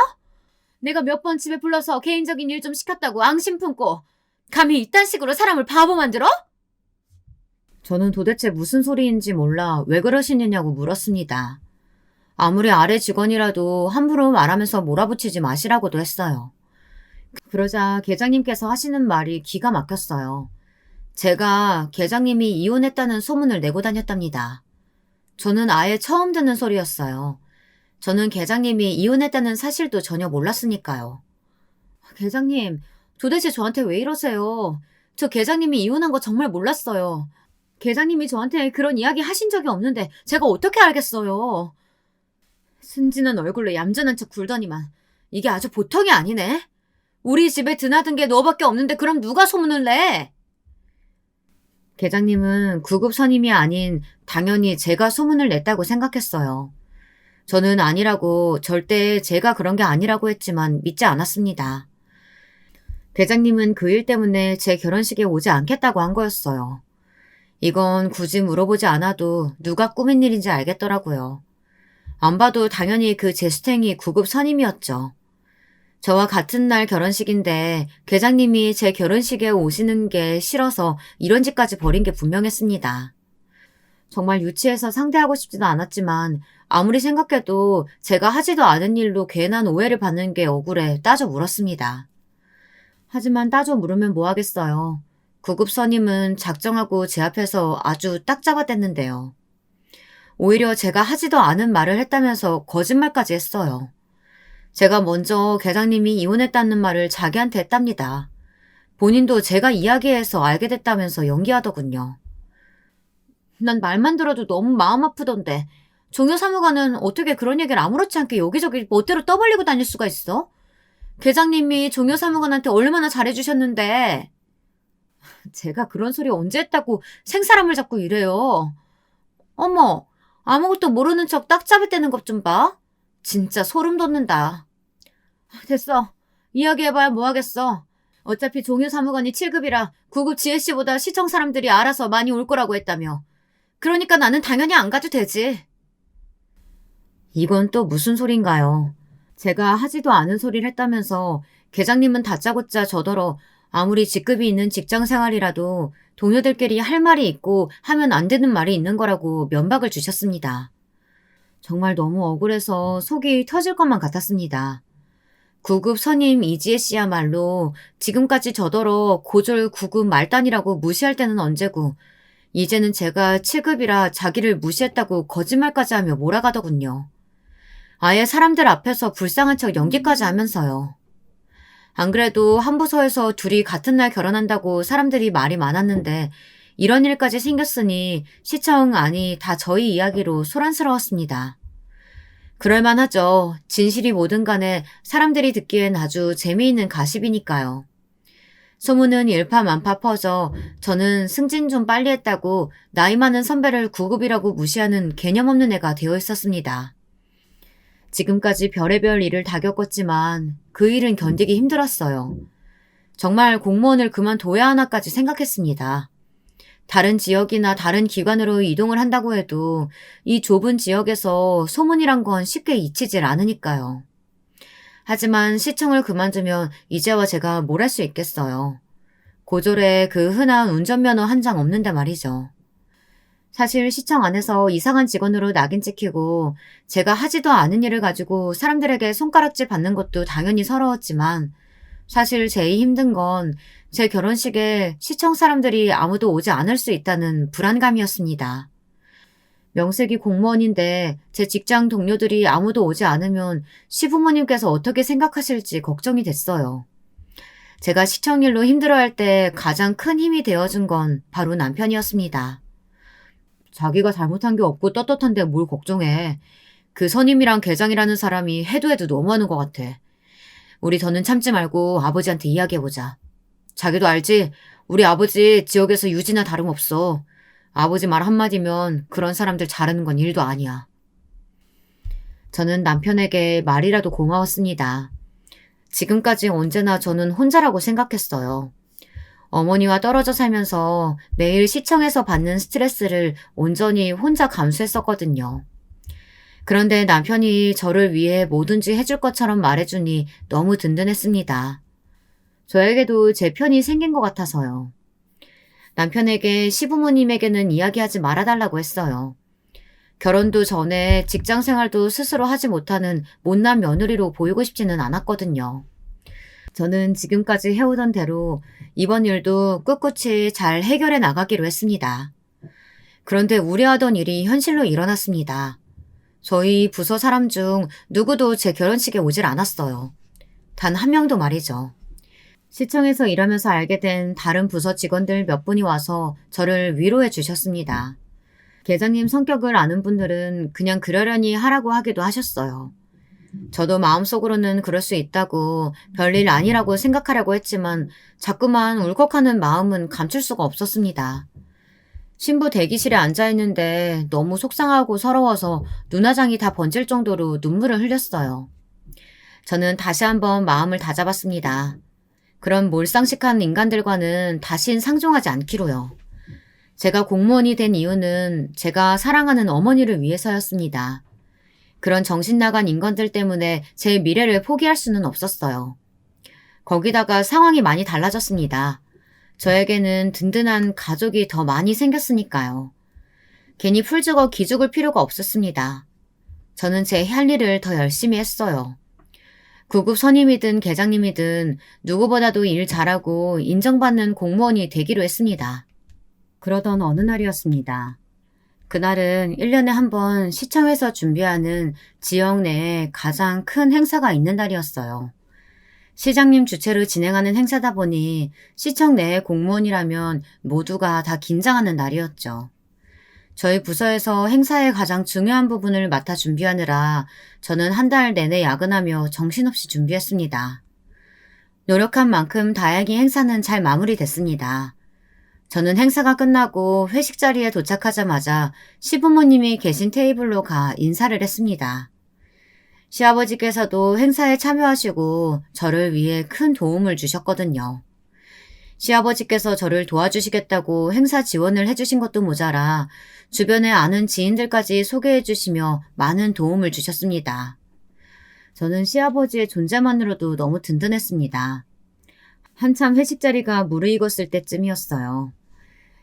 내가 몇 번 집에 불러서 개인적인 일 좀 시켰다고 앙심 품고 감히 이딴 식으로 사람을 바보 만들어? 저는 도대체 무슨 소리인지 몰라 왜 그러시느냐고 물었습니다. 아무리 아래 직원이라도 함부로 말하면서 몰아붙이지 마시라고도 했어요. 그러자 계장님께서 하시는 말이 기가 막혔어요. 제가 계장님이 이혼했다는 소문을 내고 다녔답니다. 저는 아예 처음 듣는 소리였어요. 저는 계장님이 이혼했다는 사실도 전혀 몰랐으니까요. 계장님, 도대체 저한테 왜 이러세요? 저 계장님이 이혼한 거 정말 몰랐어요. 계장님이 저한테 그런 이야기 하신 적이 없는데 제가 어떻게 알겠어요? 순진한 얼굴로 얌전한 척 굴더니만 이게 아주 보통이 아니네. 우리 집에 드나든 게 너밖에 없는데 그럼 누가 소문을 내? 계장님은 구급 선임이 아닌 당연히 제가 소문을 냈다고 생각했어요. 저는 아니라고 절대 제가 그런 게 아니라고 했지만 믿지 않았습니다. 계장님은 그 일 때문에 제 결혼식에 오지 않겠다고 한 거였어요. 이건 굳이 물어보지 않아도 누가 꾸민 일인지 알겠더라고요. 안 봐도 당연히 그 제스탱이 구급 선임이었죠. 저와 같은 날 결혼식인데 계장님이 제 결혼식에 오시는 게 싫어서 이런 짓까지 벌인 게 분명했습니다. 정말 유치해서 상대하고 싶지도 않았지만 아무리 생각해도 제가 하지도 않은 일로 괜한 오해를 받는 게 억울해 따져 물었습니다. 하지만 따져 물으면 뭐 하겠어요. 구급 선임은 작정하고 제 앞에서 아주 딱 잡아댔는데요. 오히려 제가 하지도 않은 말을 했다면서 거짓말까지 했어요. 제가 먼저 계장님이 이혼했다는 말을 자기한테 했답니다. 본인도 제가 이야기해서 알게 됐다면서 연기하더군요. 난 말만 들어도 너무 마음 아프던데 종효 사무관은 어떻게 그런 얘기를 아무렇지 않게 여기저기 멋대로 떠벌리고 다닐 수가 있어? 계장님이 종효 사무관한테 얼마나 잘해주셨는데. 제가 그런 소리 언제 했다고 생사람을 잡고 이래요. 어머, 아무것도 모르는 척 딱 잡아대는 것 좀 봐. 진짜 소름 돋는다. 됐어. 이야기해봐야 뭐 하겠어. 어차피 종효 사무관이 7급이라 구급 지혜씨보다 시청 사람들이 알아서 많이 올 거라고 했다며. 그러니까 나는 당연히 안 가도 되지. 이건 또 무슨 소린가요? 제가 하지도 않은 소리를 했다면서 계장님은 다짜고짜 저더러 아무리 직급이 있는 직장 생활이라도 동료들끼리 할 말이 있고 하면 안 되는 말이 있는 거라고 면박을 주셨습니다. 정말 너무 억울해서 속이 터질 것만 같았습니다. 구급 선임 이지혜 씨야말로 지금까지 저더러 고졸 9급 말단이라고 무시할 때는 언제고 이제는 제가 7급이라 자기를 무시했다고 거짓말까지 하며 몰아가더군요. 아예 사람들 앞에서 불쌍한 척 연기까지 하면서요. 안 그래도 한 부서에서 둘이 같은 날 결혼한다고 사람들이 말이 많았는데 이런 일까지 생겼으니 시청 안이 다 저희 이야기로 소란스러웠습니다. 그럴만하죠. 진실이 뭐든 간에 사람들이 듣기엔 아주 재미있는 가십이니까요. 소문은 일파만파 퍼져 저는 승진 좀 빨리 했다고 나이 많은 선배를 구급이라고 무시하는 개념 없는 애가 되어 있었습니다. 지금까지 별의별 일을 다 겪었지만 그 일은 견디기 힘들었어요. 정말 공무원을 그만둬야 하나까지 생각했습니다. 다른 지역이나 다른 기관으로 이동을 한다고 해도 이 좁은 지역에서 소문이란 건 쉽게 잊히질 않으니까요. 하지만 시청을 그만두면 이제와 제가 뭘 할 수 있겠어요. 고졸에 그 흔한 운전면허 한 장 없는데 말이죠. 사실 시청 안에서 이상한 직원으로 낙인 찍히고 제가 하지도 않은 일을 가지고 사람들에게 손가락질 받는 것도 당연히 서러웠지만 사실 제일 힘든 건 제 결혼식에 시청 사람들이 아무도 오지 않을 수 있다는 불안감이었습니다. 명색이 공무원인데 제 직장 동료들이 아무도 오지 않으면 시부모님께서 어떻게 생각하실지 걱정이 됐어요. 제가 시청 일로 힘들어할 때 가장 큰 힘이 되어준 건 바로 남편이었습니다. 자기가 잘못한 게 없고 떳떳한데 뭘 걱정해. 그 선임이랑 계장이라는 사람이 해도 해도 너무하는 것 같아. 우리 더는 참지 말고 아버지한테 이야기해보자. 자기도 알지? 우리 아버지 지역에서 유지나 다름없어. 아버지 말 한마디면 그런 사람들 자르는 건 일도 아니야. 저는 남편에게 말이라도 고마웠습니다. 지금까지 언제나 저는 혼자라고 생각했어요. 어머니와 떨어져 살면서 매일 시청에서 받는 스트레스를 온전히 혼자 감수했었거든요. 그런데 남편이 저를 위해 뭐든지 해줄 것처럼 말해주니 너무 든든했습니다. 저에게도 제 편이 생긴 것 같아서요. 남편에게 시부모님에게는 이야기하지 말아달라고 했어요. 결혼도 전에 직장 생활도 스스로 하지 못하는 못난 며느리로 보이고 싶지는 않았거든요. 저는 지금까지 해오던 대로 이번 일도 꿋꿋이 잘 해결해 나가기로 했습니다. 그런데 우려하던 일이 현실로 일어났습니다. 저희 부서 사람 중 누구도 제 결혼식에 오질 않았어요. 단 한 명도 말이죠. 시청에서 일하면서 알게 된 다른 부서 직원들 몇 분이 와서 저를 위로해 주셨습니다. 계장님 성격을 아는 분들은 그냥 그러려니 하라고 하기도 하셨어요. 저도 마음속으로는 그럴 수 있다고 별일 아니라고 생각하려고 했지만 자꾸만 울컥하는 마음은 감출 수가 없었습니다. 신부 대기실에 앉아있는데 너무 속상하고 서러워서 눈화장이 다 번질 정도로 눈물을 흘렸어요. 저는 다시 한번 마음을 다잡았습니다. 그런 몰상식한 인간들과는 다신 상종하지 않기로요. 제가 공무원이 된 이유는 제가 사랑하는 어머니를 위해서였습니다. 그런 정신 나간 인간들 때문에 제 미래를 포기할 수는 없었어요. 거기다가 상황이 많이 달라졌습니다. 저에게는 든든한 가족이 더 많이 생겼으니까요. 괜히 풀죽어 기죽을 필요가 없었습니다. 저는 제 할 일을 더 열심히 했어요. 구급 선임이든 계장님이든 누구보다도 일 잘하고 인정받는 공무원이 되기로 했습니다. 그러던 어느 날이었습니다. 그날은 1년에 한 번 시청에서 준비하는 지역 내에 가장 큰 행사가 있는 날이었어요. 시장님 주최로 진행하는 행사다 보니 시청 내의 공무원이라면 모두가 다 긴장하는 날이었죠. 저희 부서에서 행사의 가장 중요한 부분을 맡아 준비하느라 저는 한 달 내내 야근하며 정신없이 준비했습니다. 노력한 만큼 다행히 행사는 잘 마무리됐습니다. 저는 행사가 끝나고 회식 자리에 도착하자마자 시부모님이 계신 테이블로 가 인사를 했습니다. 시아버지께서도 행사에 참여하시고 저를 위해 큰 도움을 주셨거든요. 시아버지께서 저를 도와주시겠다고 행사 지원을 해주신 것도 모자라 주변에 아는 지인들까지 소개해 주시며 많은 도움을 주셨습니다. 저는 시아버지의 존재만으로도 너무 든든했습니다. 한참 회식 자리가 무르익었을 때쯤이었어요.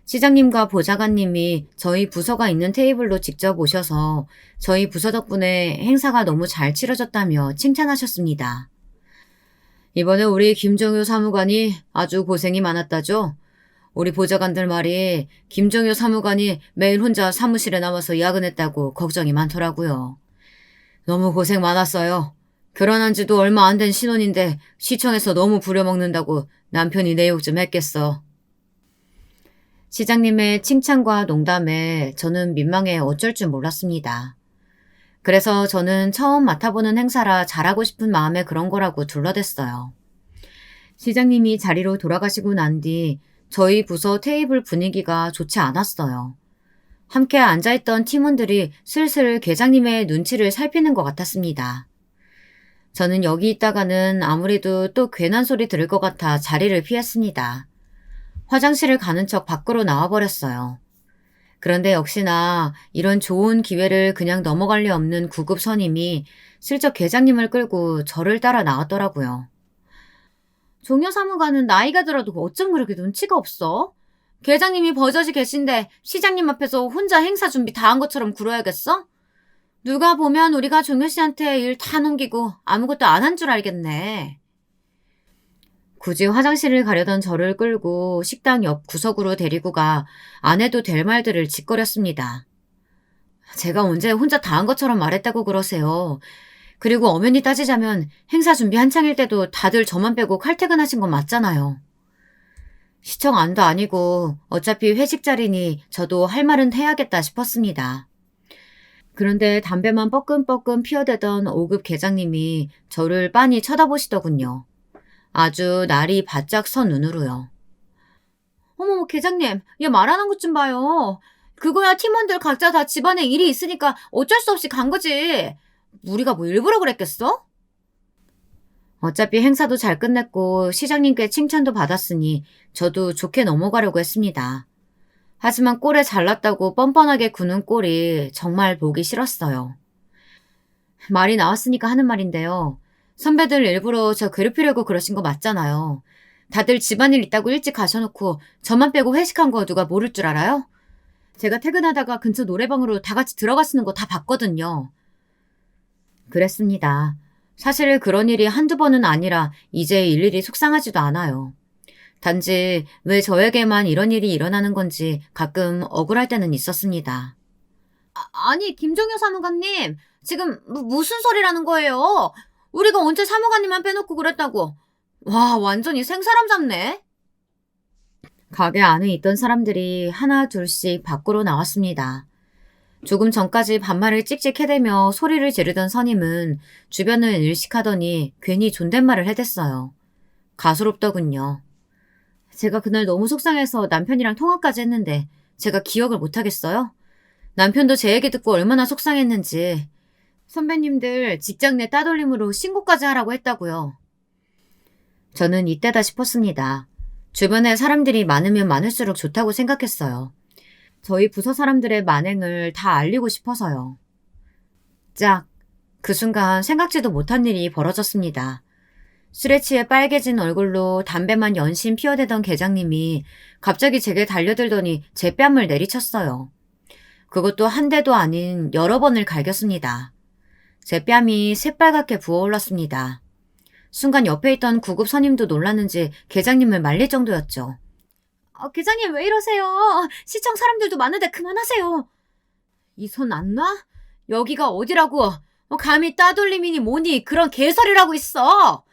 시장님과 보좌관님이 저희 부서가 있는 테이블로 직접 오셔서 저희 부서 덕분에 행사가 너무 잘 치러졌다며 칭찬하셨습니다. 이번에 우리 김종효 사무관이 아주 고생이 많았다죠? 우리 보좌관들 말이 김종효 사무관이 매일 혼자 사무실에 남아서 야근했다고 걱정이 많더라고요. 너무 고생 많았어요. 결혼한 지도 얼마 안 된 신혼인데 시청에서 너무 부려먹는다고 남편이 내 욕 좀 했겠어. 시장님의 칭찬과 농담에 저는 민망해 어쩔 줄 몰랐습니다. 그래서 저는 처음 맡아보는 행사라 잘하고 싶은 마음에 그런 거라고 둘러댔어요. 시장님이 자리로 돌아가시고 난 뒤 저희 부서 테이블 분위기가 좋지 않았어요. 함께 앉아있던 팀원들이 슬슬 계장님의 눈치를 살피는 것 같았습니다. 저는 여기 있다가는 아무래도 또 괜한 소리 들을 것 같아 자리를 피했습니다. 화장실을 가는 척 밖으로 나와버렸어요. 그런데 역시나 이런 좋은 기회를 그냥 넘어갈 리 없는 구급 선임이 슬쩍 계장님을 끌고 저를 따라 나왔더라고요. 종려 사무관은 나이가 들어도 어쩜 그렇게 눈치가 없어? 계장님이 버젓이 계신데 시장님 앞에서 혼자 행사 준비 다 한 것처럼 굴어야겠어? 누가 보면 우리가 종려 씨한테 일 다 넘기고 아무것도 안 한 줄 알겠네. 굳이 화장실을 가려던 저를 끌고 식당 옆 구석으로 데리고 가 안 해도 될 말들을 짓거렸습니다. 제가 언제 혼자 다 한 것처럼 말했다고 그러세요. 그리고 엄연히 따지자면 행사 준비 한창일 때도 다들 저만 빼고 칼퇴근하신 건 맞잖아요. 시청 안도 아니고 어차피 회식 자리니 저도 할 말은 해야겠다 싶었습니다. 그런데 담배만 뻐끔뻐끔 피어대던 5급 계장님이 저를 빤히 쳐다보시더군요. 아주 날이 바짝 선 눈으로요. 어머, 계장님, 얘 말하는 것 좀 봐요. 그거야 팀원들 각자 다 집안에 일이 있으니까 어쩔 수 없이 간 거지. 우리가 뭐 일부러 그랬겠어? 어차피 행사도 잘 끝냈고 시장님께 칭찬도 받았으니 저도 좋게 넘어가려고 했습니다. 하지만 꼴에 잘났다고 뻔뻔하게 구는 꼴이 정말 보기 싫었어요. 말이 나왔으니까 하는 말인데요. 선배들 일부러 저 괴롭히려고 그러신 거 맞잖아요. 다들 집안일 있다고 일찍 가셔놓고 저만 빼고 회식한 거 누가 모를 줄 알아요? 제가 퇴근하다가 근처 노래방으로 다 같이 들어가시는 거 다 봤거든요. 그랬습니다. 사실 그런 일이 한두 번은 아니라 이제 일일이 속상하지도 않아요. 단지 왜 저에게만 이런 일이 일어나는 건지 가끔 억울할 때는 있었습니다. 아니, 김종효 사무관님, 지금 무슨 소리라는 거예요? 우리가 언제 사무관님만 빼놓고 그랬다고. 와, 완전히 생사람 잡네. 가게 안에 있던 사람들이 하나 둘씩 밖으로 나왔습니다. 조금 전까지 반말을 찍찍 해대며 소리를 지르던 선임은 주변을 일식하더니 괜히 존댓말을 해댔어요. 가소롭더군요. 제가 그날 너무 속상해서 남편이랑 통화까지 했는데 제가 기억을 못하겠어요? 남편도 제 얘기 듣고 얼마나 속상했는지. 선배님들 직장 내 따돌림으로 신고까지 하라고 했다고요. 저는 이때다 싶었습니다. 주변에 사람들이 많으면 많을수록 좋다고 생각했어요. 저희 부서 사람들의 만행을 다 알리고 싶어서요. 짝! 그 순간 생각지도 못한 일이 벌어졌습니다. 술에 취해 빨개진 얼굴로 담배만 연신 피워대던 계장님이 갑자기 제게 달려들더니 제 뺨을 내리쳤어요. 그것도 한 대도 아닌 여러 번을 갈겼습니다. 제 뺨이 새빨갛게 부어올랐습니다. 순간 옆에 있던 구급 선임도 놀랐는지 계장님을 말릴 정도였죠. 계장님 왜 이러세요? 시청 사람들도 많은데 그만하세요. 이 손 안 놔? 여기가 어디라고? 감히 따돌림이니 뭐니 그런 개소리라고 있어.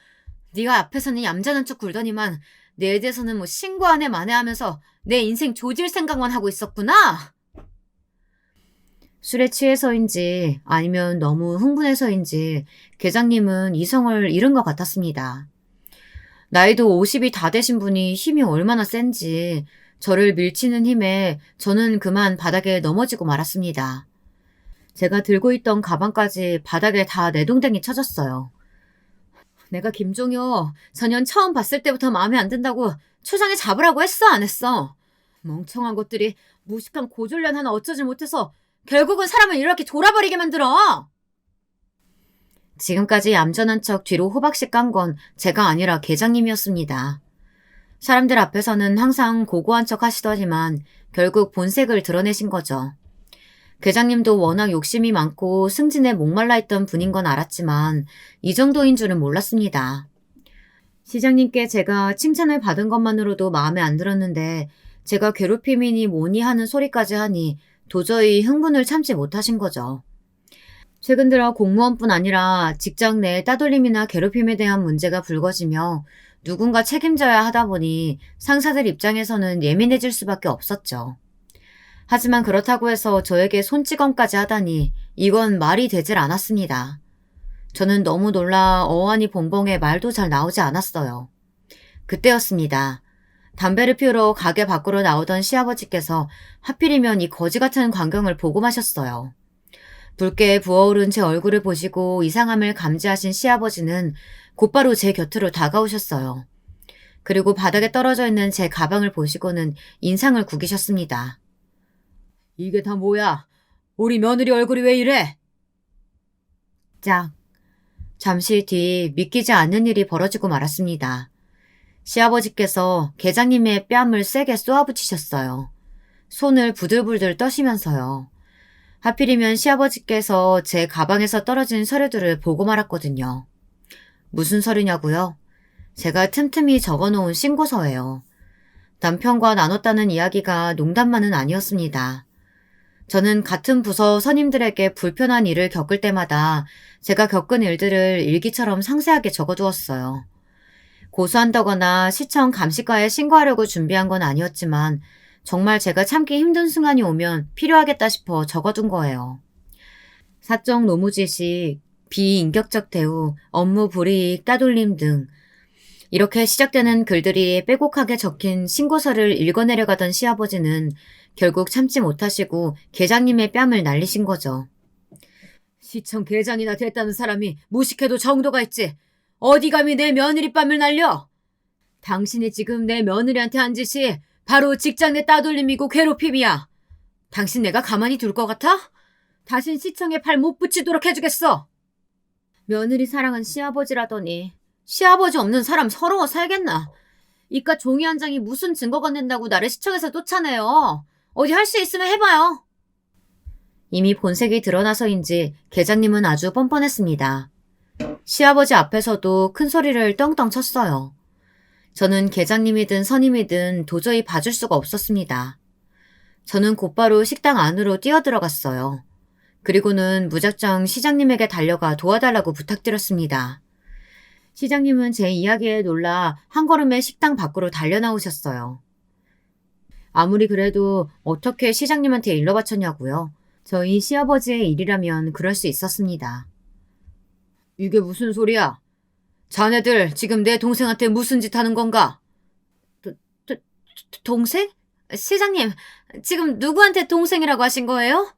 네가 앞에서는 얌전한 척 굴더니만 내 대해서는 뭐 신고 안 해 만회하면서 내 인생 조질 생각만 하고 있었구나. 술에 취해서인지 아니면 너무 흥분해서인지 계장님은 이성을 잃은 것 같았습니다. 나이도 50이 다 되신 분이 힘이 얼마나 센지 저를 밀치는 힘에 저는 그만 바닥에 넘어지고 말았습니다. 제가 들고 있던 가방까지 바닥에 다 내동댕이 쳐졌어요. 내가 김종효 전년 처음 봤을 때부터 마음에 안 든다고 초장에 잡으라고 했어 안 했어? 멍청한 것들이 무식한 고졸년 하나 어쩌지 못해서 결국은 사람을 이렇게 돌아버리게 만들어. 지금까지 얌전한 척 뒤로 호박씩 깐 건 제가 아니라 계장님이었습니다. 사람들 앞에서는 항상 고고한 척 하시더니만 결국 본색을 드러내신 거죠. 계장님도 워낙 욕심이 많고 승진에 목말라 있던 분인 건 알았지만 이 정도인 줄은 몰랐습니다. 시장님께 제가 칭찬을 받은 것만으로도 마음에 안 들었는데 제가 괴롭힘이니 뭐니 하는 소리까지 하니 도저히 흥분을 참지 못하신 거죠. 최근 들어 공무원뿐 아니라 직장 내 따돌림이나 괴롭힘에 대한 문제가 불거지며 누군가 책임져야 하다 보니 상사들 입장에서는 예민해질 수밖에 없었죠. 하지만 그렇다고 해서 저에게 손찌검까지 하다니 이건 말이 되질 않았습니다. 저는 너무 놀라 어안이 봉봉해 말도 잘 나오지 않았어요. 그때였습니다. 담배를 피우러 가게 밖으로 나오던 시아버지께서 하필이면 이 거지 같은 광경을 보고 마셨어요. 붉게 부어오른 제 얼굴을 보시고 이상함을 감지하신 시아버지는 곧바로 제 곁으로 다가오셨어요. 그리고 바닥에 떨어져 있는 제 가방을 보시고는 인상을 구기셨습니다. 이게 다 뭐야? 우리 며느리 얼굴이 왜 이래? 짝. 잠시 뒤 믿기지 않는 일이 벌어지고 말았습니다. 시아버지께서 계장님의 뺨을 세게 쏘아붙이셨어요. 손을 부들부들 떠시면서요. 하필이면 시아버지께서 제 가방에서 떨어진 서류들을 보고 말았거든요. 무슨 서류냐고요? 제가 틈틈이 적어놓은 신고서예요. 남편과 나눴다는 이야기가 농담만은 아니었습니다. 저는 같은 부서 선임들에게 불편한 일을 겪을 때마다 제가 겪은 일들을 일기처럼 상세하게 적어두었어요. 고소한다거나 시청 감식과에 신고하려고 준비한 건 아니었지만 정말 제가 참기 힘든 순간이 오면 필요하겠다 싶어 적어둔 거예요. 사적 노무지식, 비인격적 대우, 업무 불이익, 따돌림 등 이렇게 시작되는 글들이 빼곡하게 적힌 신고서를 읽어내려가던 시아버지는 결국 참지 못하시고 계장님의 뺨을 날리신 거죠. 시청 계장이나 됐다는 사람이 무식해도 정도가 있지. 어디 감히 내 며느리 뺨을 날려? 당신이 지금 내 며느리한테 한 짓이 바로 직장 내 따돌림이고 괴롭힘이야. 당신 내가 가만히 둘 것 같아? 다신 시청에 팔 못 붙이도록 해주겠어. 며느리 사랑은 시아버지라더니 시아버지 없는 사람 서러워 살겠나? 이깟 종이 한 장이 무슨 증거가 된다고 나를 시청에서 쫓아내요. 어디 할 수 있으면 해봐요. 이미 본색이 드러나서인지 계장님은 아주 뻔뻔했습니다. 시아버지 앞에서도 큰 소리를 떵떵 쳤어요. 저는 계장님이든 선임이든 도저히 봐줄 수가 없었습니다. 저는 곧바로 식당 안으로 뛰어들어갔어요. 그리고는 무작정 시장님에게 달려가 도와달라고 부탁드렸습니다. 시장님은 제 이야기에 놀라 한 걸음에 식당 밖으로 달려나오셨어요. 아무리 그래도 어떻게 시장님한테 일러 바쳤냐고요. 저희 시아버지의 일이라면 그럴 수 있었습니다. 이게 무슨 소리야? 자네들 지금 내 동생한테 무슨 짓 하는 건가? 동생? 시장님, 지금 누구한테 동생이라고 하신 거예요?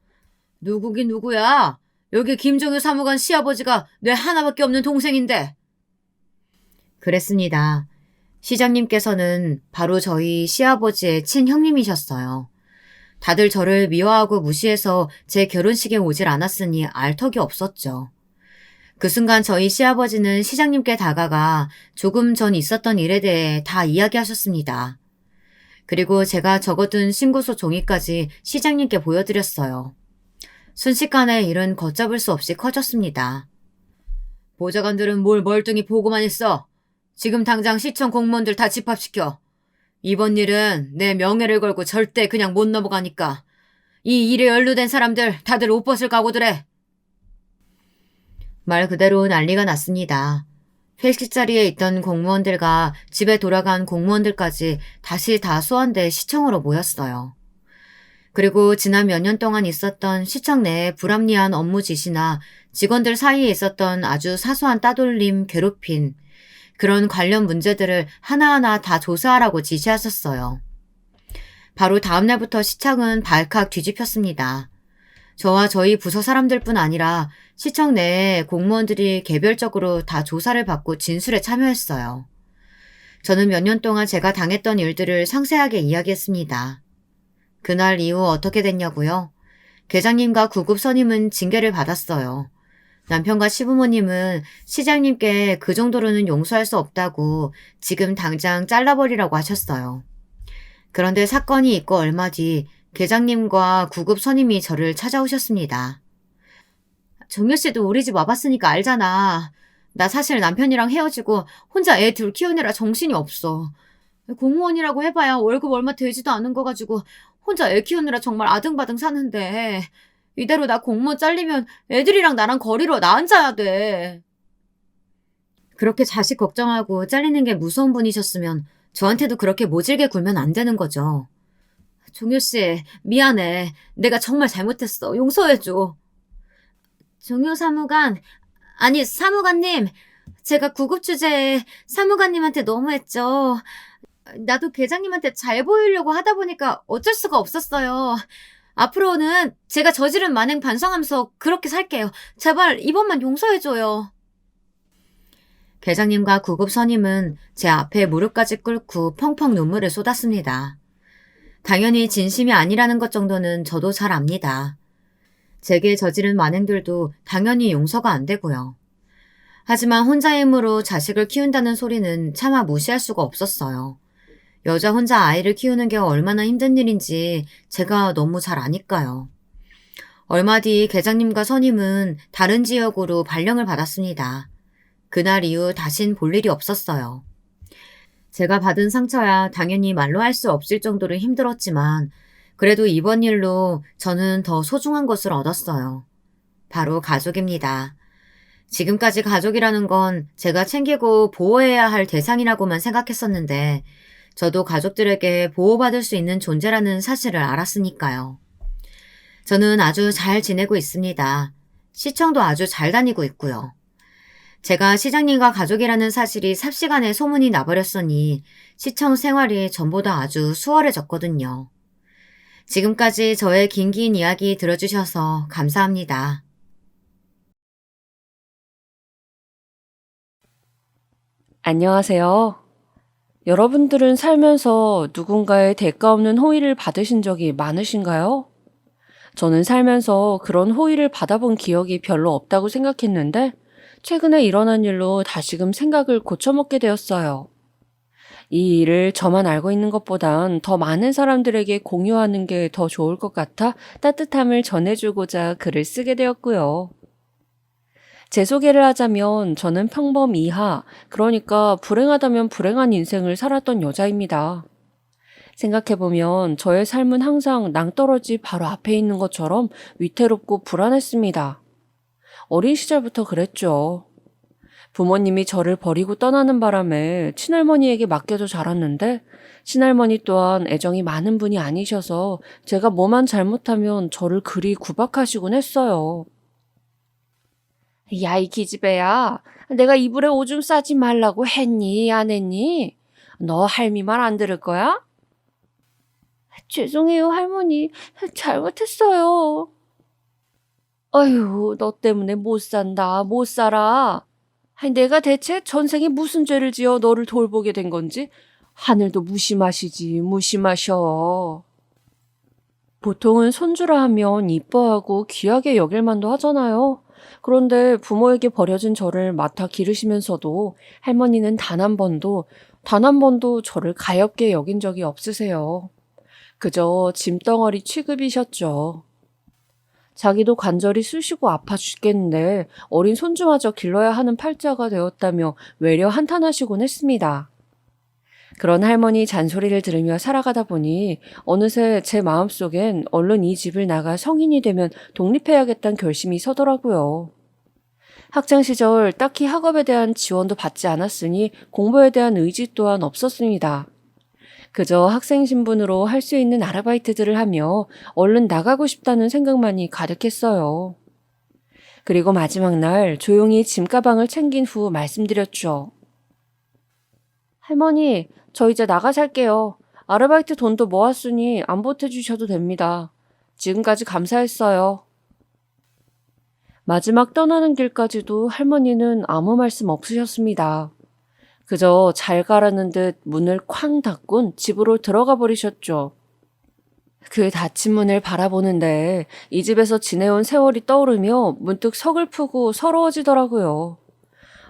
누구긴 누구야? 여기 김종효 사무관 시아버지가 내 하나밖에 없는 동생인데. 그랬습니다. 시장님께서는 바로 저희 시아버지의 친형님이셨어요. 다들 저를 미워하고 무시해서 제 결혼식에 오질 않았으니 알 턱이 없었죠. 그 순간 저희 시아버지는 시장님께 다가가 조금 전 있었던 일에 대해 다 이야기하셨습니다. 그리고 제가 적어둔 신고서 종이까지 시장님께 보여드렸어요. 순식간에 일은 걷잡을 수 없이 커졌습니다. 보좌관들은 뭘 멀뚱히 보고만 있어. 지금 당장 시청 공무원들 다 집합시켜. 이번 일은 내 명예를 걸고 절대 그냥 못 넘어가니까. 이 일에 연루된 사람들 다들 옷 벗을 각오들 해. 말 그대로 난리가 났습니다. 회식 자리에 있던 공무원들과 집에 돌아간 공무원들까지 다시 다 소환돼 시청으로 모였어요. 그리고 지난 몇 년 동안 있었던 시청 내의 불합리한 업무 지시나 직원들 사이에 있었던 아주 사소한 따돌림, 괴롭힘, 그런 관련 문제들을 하나하나 다 조사하라고 지시하셨어요. 바로 다음 날부터 시청은 발칵 뒤집혔습니다. 저와 저희 부서 사람들뿐 아니라 시청 내에 공무원들이 개별적으로 다 조사를 받고 진술에 참여했어요. 저는 몇 년 동안 제가 당했던 일들을 상세하게 이야기했습니다. 그날 이후 어떻게 됐냐고요? 계장님과 구급 선임은 징계를 받았어요. 남편과 시부모님은 시장님께 그 정도로는 용서할 수 없다고 지금 당장 잘라버리라고 하셨어요. 그런데 사건이 있고 얼마 뒤 계장님과 구급 선임이 저를 찾아오셨습니다. 정효 씨도 우리 집 와봤으니까 알잖아. 나 사실 남편이랑 헤어지고 혼자 애 둘 키우느라 정신이 없어. 공무원이라고 해봐야 월급 얼마 되지도 않은 거 가지고 혼자 애 키우느라 정말 아등바등 사는데 이대로 나 공무원 잘리면 애들이랑 나랑 거리로 나앉아야 돼. 그렇게 자식 걱정하고 잘리는 게 무서운 분이셨으면 저한테도 그렇게 모질게 굴면 안 되는 거죠. 종효 씨, 미안해. 내가 정말 잘못했어. 용서해줘. 종효 사무관, 아니, 사무관님. 제가 구급 주제에 사무관님한테 너무했죠. 나도 계장님한테 잘 보이려고 하다 보니까 어쩔 수가 없었어요. 앞으로는 제가 저지른 만행 반성하면서 그렇게 살게요. 제발 이번만 용서해줘요. 계장님과 구급 선임은 제 앞에 무릎까지 꿇고 펑펑 눈물을 쏟았습니다. 당연히 진심이 아니라는 것 정도는 저도 잘 압니다. 제게 저지른 만행들도 당연히 용서가 안 되고요. 하지만 혼자의 힘으로 자식을 키운다는 소리는 차마 무시할 수가 없었어요. 여자 혼자 아이를 키우는 게 얼마나 힘든 일인지 제가 너무 잘 아니까요. 얼마 뒤 계장님과 선임은 다른 지역으로 발령을 받았습니다. 그날 이후 다신 볼 일이 없었어요. 제가 받은 상처야 당연히 말로 할 수 없을 정도로 힘들었지만 그래도 이번 일로 저는 더 소중한 것을 얻었어요. 바로 가족입니다. 지금까지 가족이라는 건 제가 챙기고 보호해야 할 대상이라고만 생각했었는데 저도 가족들에게 보호받을 수 있는 존재라는 사실을 알았으니까요. 저는 아주 잘 지내고 있습니다. 시청도 아주 잘 다니고 있고요. 제가 시장님과 가족이라는 사실이 삽시간에 소문이 나버렸으니 시청 생활이 전보다 아주 수월해졌거든요. 지금까지 저의 긴 이야기 들어주셔서 감사합니다. 안녕하세요. 여러분들은 살면서 누군가의 대가 없는 호의를 받으신 적이 많으신가요? 저는 살면서 그런 호의를 받아본 기억이 별로 없다고 생각했는데 최근에 일어난 일로 다시금 생각을 고쳐먹게 되었어요. 이 일을 저만 알고 있는 것보단 더 많은 사람들에게 공유하는 게 더 좋을 것 같아 따뜻함을 전해주고자 글을 쓰게 되었고요. 제 소개를 하자면 저는 평범 이하, 그러니까 불행하다면 불행한 인생을 살았던 여자입니다. 생각해보면 저의 삶은 항상 낭떠러지 바로 앞에 있는 것처럼 위태롭고 불안했습니다. 어린 시절부터 그랬죠. 부모님이 저를 버리고 떠나는 바람에 친할머니에게 맡겨져 자랐는데 친할머니 또한 애정이 많은 분이 아니셔서 제가 뭐만 잘못하면 저를 그리 구박하시곤 했어요. 야, 이 기집애야. 내가 이불에 오줌 싸지 말라고 했니? 안 했니? 너 할미 말 안 들을 거야? 죄송해요, 할머니. 잘못했어요. 아유, 너 때문에 못 산다, 못 살아. 아니, 내가 대체 전생에 무슨 죄를 지어 너를 돌보게 된 건지 하늘도 무심하시지, 무심하셔. 보통은 손주라 하면 이뻐하고 귀하게 여길 만도 하잖아요. 그런데 부모에게 버려진 저를 맡아 기르시면서도 할머니는 단 한 번도 저를 가엾게 여긴 적이 없으세요. 그저 짐덩어리 취급이셨죠. 자기도 관절이 쑤시고 아파 죽겠는데 어린 손주마저 길러야 하는 팔자가 되었다며 외려 한탄하시곤 했습니다. 그런 할머니 잔소리를 들으며 살아가다 보니 어느새 제 마음속엔 얼른 이 집을 나가 성인이 되면 독립해야겠다는 결심이 서더라고요. 학창시절 딱히 학업에 대한 지원도 받지 않았으니 공부에 대한 의지 또한 없었습니다. 그저 학생 신분으로 할 수 있는 아르바이트들을 하며 얼른 나가고 싶다는 생각만이 가득했어요. 그리고 마지막 날 조용히 짐가방을 챙긴 후 말씀드렸죠. 할머니, 저 이제 나가 살게요. 아르바이트 돈도 모았으니 안 보태주셔도 됩니다. 지금까지 감사했어요. 마지막 떠나는 길까지도 할머니는 아무 말씀 없으셨습니다. 그저 잘 가라는 듯 문을 쾅 닫곤 집으로 들어가 버리셨죠. 그 닫힌 문을 바라보는데 이 집에서 지내온 세월이 떠오르며 문득 서글프고 서러워지더라고요.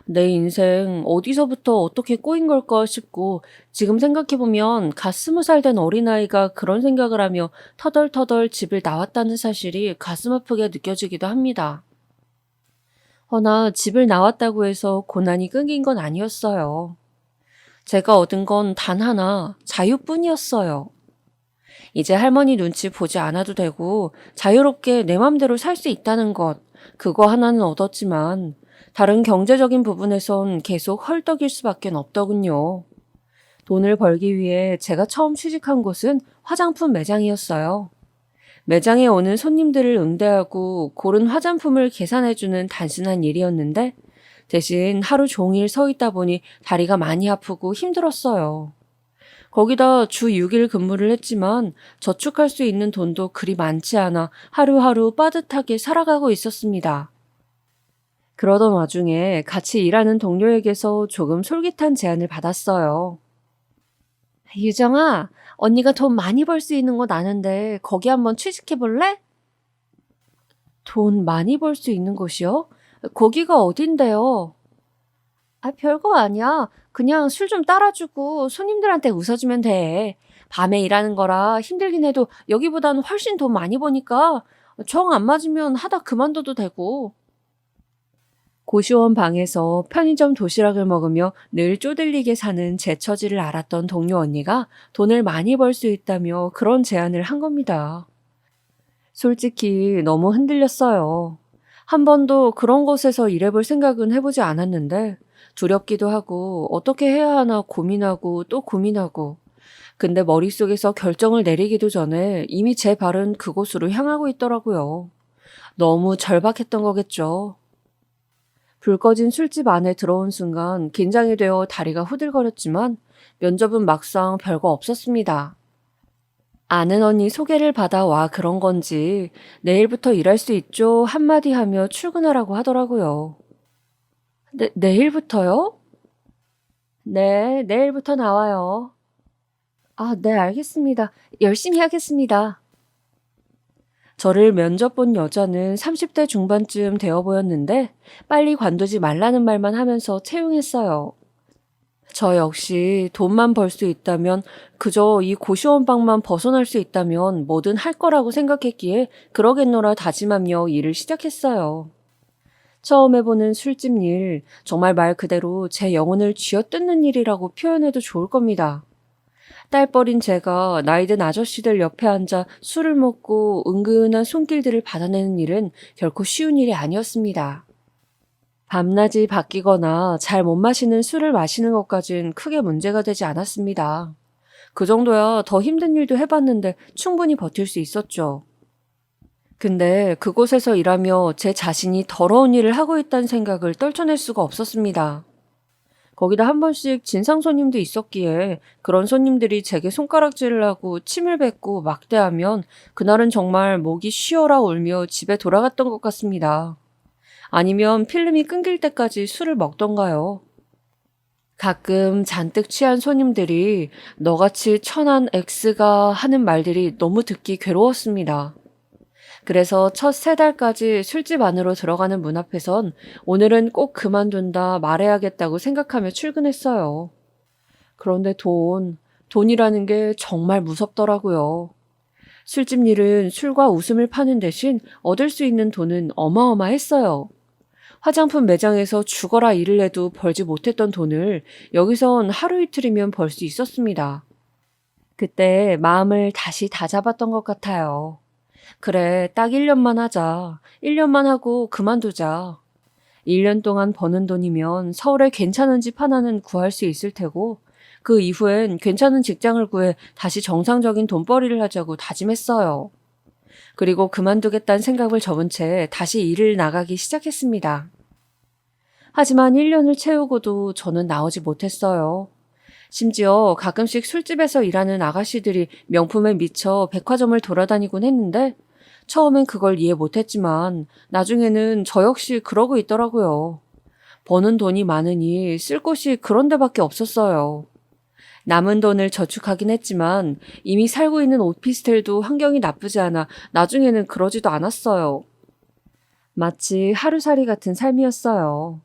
내 인생 어디서부터 어떻게 꼬인 걸까 싶고 지금 생각해보면 갓 20살 된 어린아이가 그런 생각을 하며 터덜터덜 집을 나왔다는 사실이 가슴 아프게 느껴지기도 합니다. 허나 집을 나왔다고 해서 고난이 끊긴 건 아니었어요. 제가 얻은 건 단 하나, 자유뿐이었어요. 이제 할머니 눈치 보지 않아도 되고 자유롭게 내 맘대로 살 수 있다는 것, 그거 하나는 얻었지만 다른 경제적인 부분에선 계속 헐떡일 수밖에 없더군요. 돈을 벌기 위해 제가 처음 취직한 곳은 화장품 매장이었어요. 매장에 오는 손님들을 응대하고 고른 화장품을 계산해주는 단순한 일이었는데 대신 하루 종일 서 있다 보니 다리가 많이 아프고 힘들었어요. 거기다 주 6일 근무를 했지만 저축할 수 있는 돈도 그리 많지 않아 하루하루 빠듯하게 살아가고 있었습니다. 그러던 와중에 같이 일하는 동료에게서 조금 솔깃한 제안을 받았어요. 유정아, 언니가 돈 많이 벌 수 있는 곳 아는데 거기 한번 취직해 볼래? 돈 많이 벌 수 있는 곳이요? 거기가 어딘데요? 별거 아니야. 그냥 술 좀 따라주고 손님들한테 웃어주면 돼. 밤에 일하는 거라 힘들긴 해도 여기보다는 훨씬 돈 많이 버니까 정 안 맞으면 하다 그만둬도 되고. 고시원 방에서 편의점 도시락을 먹으며 늘 쪼들리게 사는 제 처지를 알았던 동료 언니가 돈을 많이 벌 수 있다며 그런 제안을 한 겁니다. 솔직히 너무 흔들렸어요. 한 번도 그런 곳에서 일해볼 생각은 해보지 않았는데 두렵기도 하고 어떻게 해야 하나 고민하고 또 고민하고 근데 머릿속에서 결정을 내리기도 전에 이미 제 발은 그곳으로 향하고 있더라고요. 너무 절박했던 거겠죠. 불 꺼진 술집 안에 들어온 순간 긴장이 되어 다리가 후들거렸지만 면접은 막상 별거 없었습니다. 아는 언니 소개를 받아 와 그런 건지 내일부터 일할 수 있죠 한마디 하며 출근하라고 하더라고요. 내일부터요? 네, 내일부터 나와요. 네, 알겠습니다. 열심히 하겠습니다. 저를 면접 본 여자는 30대 중반쯤 되어 보였는데 빨리 관두지 말라는 말만 하면서 채용했어요. 저 역시 돈만 벌 수 있다면 그저 이 고시원방만 벗어날 수 있다면 뭐든 할 거라고 생각했기에 그러겠노라 다짐하며 일을 시작했어요. 처음 해보는 술집 일, 정말 말 그대로 제 영혼을 쥐어뜯는 일이라고 표현해도 좋을 겁니다. 딸버린 제가 나이든 아저씨들 옆에 앉아 술을 먹고 은근한 손길들을 받아내는 일은 결코 쉬운 일이 아니었습니다. 밤낮이 바뀌거나 잘 못 마시는 술을 마시는 것까진 크게 문제가 되지 않았습니다. 그 정도야 더 힘든 일도 해봤는데 충분히 버틸 수 있었죠. 근데 그곳에서 일하며 제 자신이 더러운 일을 하고 있다는 생각을 떨쳐낼 수가 없었습니다. 거기다 한 번씩 진상 손님도 있었기에 그런 손님들이 제게 손가락질을 하고 침을 뱉고 막대하면 그날은 정말 목이 쉬어라 울며 집에 돌아갔던 것 같습니다. 아니면 필름이 끊길 때까지 술을 먹던가요. 가끔 잔뜩 취한 손님들이 너같이 천한 X가 하는 말들이 너무 듣기 괴로웠습니다. 그래서 첫 3달까지 술집 안으로 들어가는 문 앞에선 오늘은 꼭 그만둔다 말해야겠다고 생각하며 출근했어요. 그런데 돈이라는 게 정말 무섭더라고요. 술집 일은 술과 웃음을 파는 대신 얻을 수 있는 돈은 어마어마했어요. 화장품 매장에서 죽어라 일을 해도 벌지 못했던 돈을 여기선 하루 이틀이면 벌 수 있었습니다. 그때 마음을 다시 다잡았던 것 같아요. 그래, 딱 1년만 하자. 1년만 하고 그만두자. 1년 동안 버는 돈이면 서울에 괜찮은 집 하나는 구할 수 있을 테고 그 이후엔 괜찮은 직장을 구해 다시 정상적인 돈벌이를 하자고 다짐했어요. 그리고 그만두겠다는 생각을 접은 채 다시 일을 나가기 시작했습니다. 하지만 1년을 채우고도 저는 나오지 못했어요. 심지어 가끔씩 술집에서 일하는 아가씨들이 명품에 미쳐 백화점을 돌아다니곤 했는데 처음엔 그걸 이해 못했지만 나중에는 저 역시 그러고 있더라고요. 버는 돈이 많으니 쓸 곳이 그런 데밖에 없었어요. 남은 돈을 저축하긴 했지만 이미 살고 있는 오피스텔도 환경이 나쁘지 않아 나중에는 그러지도 않았어요. 마치 하루살이 같은 삶이었어요.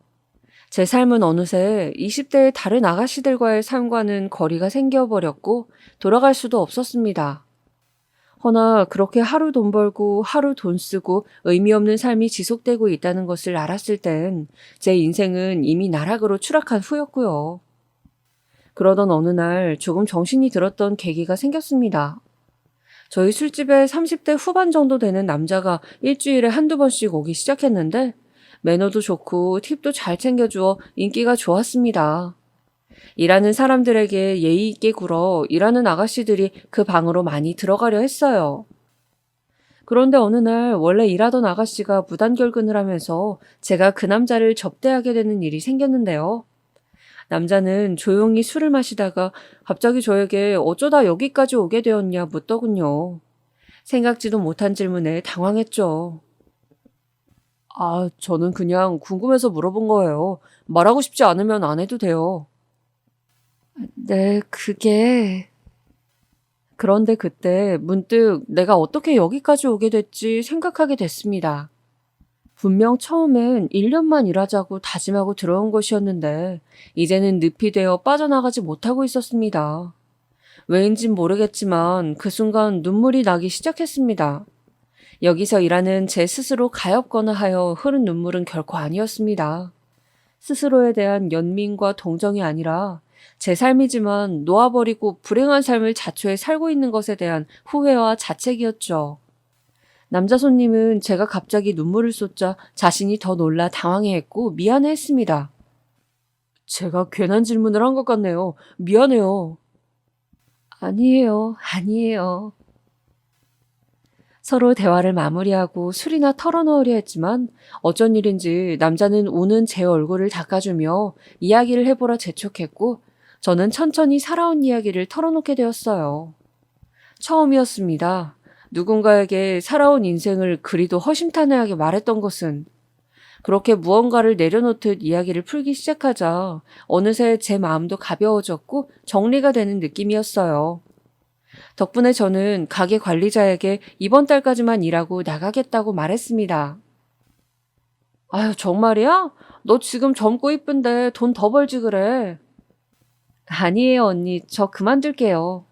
제 삶은 어느새 20대의 다른 아가씨들과의 삶과는 거리가 생겨버렸고 돌아갈 수도 없었습니다. 허나 그렇게 하루 돈 벌고 하루 돈 쓰고 의미 없는 삶이 지속되고 있다는 것을 알았을 땐 제 인생은 이미 나락으로 추락한 후였고요. 그러던 어느 날 조금 정신이 들었던 계기가 생겼습니다. 저희 술집에 30대 후반 정도 되는 남자가 일주일에 한두 번씩 오기 시작했는데 매너도 좋고 팁도 잘 챙겨주어 인기가 좋았습니다. 일하는 사람들에게 예의 있게 굴어 일하는 아가씨들이 그 방으로 많이 들어가려 했어요. 그런데 어느 날 원래 일하던 아가씨가 무단결근을 하면서 제가 그 남자를 접대하게 되는 일이 생겼는데요. 남자는 조용히 술을 마시다가 갑자기 저에게 어쩌다 여기까지 오게 되었냐 묻더군요. 생각지도 못한 질문에 당황했죠. 저는 그냥 궁금해서 물어본 거예요. 말하고 싶지 않으면 안 해도 돼요. 네, 그게... 그런데 그때 문득 내가 어떻게 여기까지 오게 됐지 생각하게 됐습니다. 분명 처음엔 1년만 일하자고 다짐하고 들어온 것이었는데 이제는 늪이 되어 빠져나가지 못하고 있었습니다. 왜인진 모르겠지만 그 순간 눈물이 나기 시작했습니다. 여기서 일하는 제 스스로 가엾거나 하여 흐른 눈물은 결코 아니었습니다. 스스로에 대한 연민과 동정이 아니라 제 삶이지만 놓아버리고 불행한 삶을 자초해 살고 있는 것에 대한 후회와 자책이었죠. 남자 손님은 제가 갑자기 눈물을 쏟자 자신이 더 놀라 당황해했고 미안해했습니다. 제가 괜한 질문을 한 것 같네요. 미안해요. 아니에요. 서로 대화를 마무리하고 술이나 털어놓으려 했지만 어쩐 일인지 남자는 우는 제 얼굴을 닦아주며 이야기를 해보라 재촉했고 저는 천천히 살아온 이야기를 털어놓게 되었어요. 처음이었습니다. 누군가에게 살아온 인생을 그리도 허심탄회하게 말했던 것은 그렇게 무언가를 내려놓듯 이야기를 풀기 시작하자 어느새 제 마음도 가벼워졌고 정리가 되는 느낌이었어요. 덕분에 저는 가게 관리자에게 이번 달까지만 일하고 나가겠다고 말했습니다. 아유, 정말이야? 너 지금 젊고 이쁜데 돈 더 벌지 그래. 아니에요, 언니. 저 그만둘게요.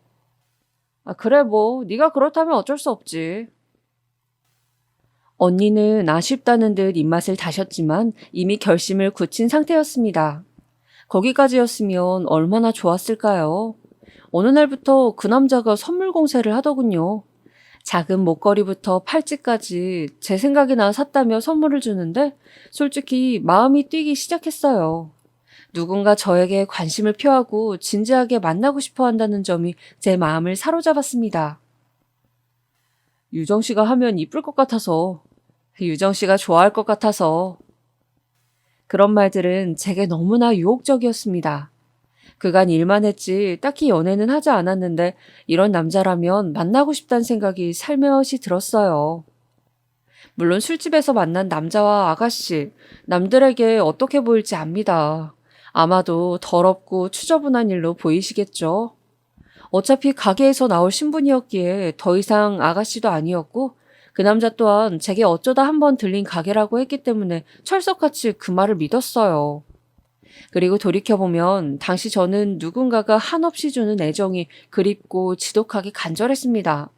그래 뭐 네가 그렇다면 어쩔 수 없지. 언니는 아쉽다는 듯 입맛을 다셨지만 이미 결심을 굳힌 상태였습니다. 거기까지였으면 얼마나 좋았을까요? 어느 날부터 그 남자가 선물 공세를 하더군요. 작은 목걸이부터 팔찌까지 제 생각이나 샀다며 선물을 주는데 솔직히 마음이 뛰기 시작했어요. 누군가 저에게 관심을 표하고 진지하게 만나고 싶어 한다는 점이 제 마음을 사로잡았습니다. 유정 씨가 하면 이쁠 것 같아서, 유정 씨가 좋아할 것 같아서. 그런 말들은 제게 너무나 유혹적이었습니다. 그간 일만 했지 딱히 연애는 하지 않았는데 이런 남자라면 만나고 싶다는 생각이 살며시 들었어요. 물론 술집에서 만난 남자와 아가씨, 남들에게 어떻게 보일지 압니다. 아마도 더럽고 추저분한 일로 보이시겠죠? 어차피 가게에서 나올 신분이었기에 더 이상 아가씨도 아니었고 그 남자 또한 제게 어쩌다 한번 들린 가게라고 했기 때문에 철석같이 그 말을 믿었어요. 그리고 돌이켜보면 당시 저는 누군가가 한없이 주는 애정이 그립고 지독하게 간절했습니다.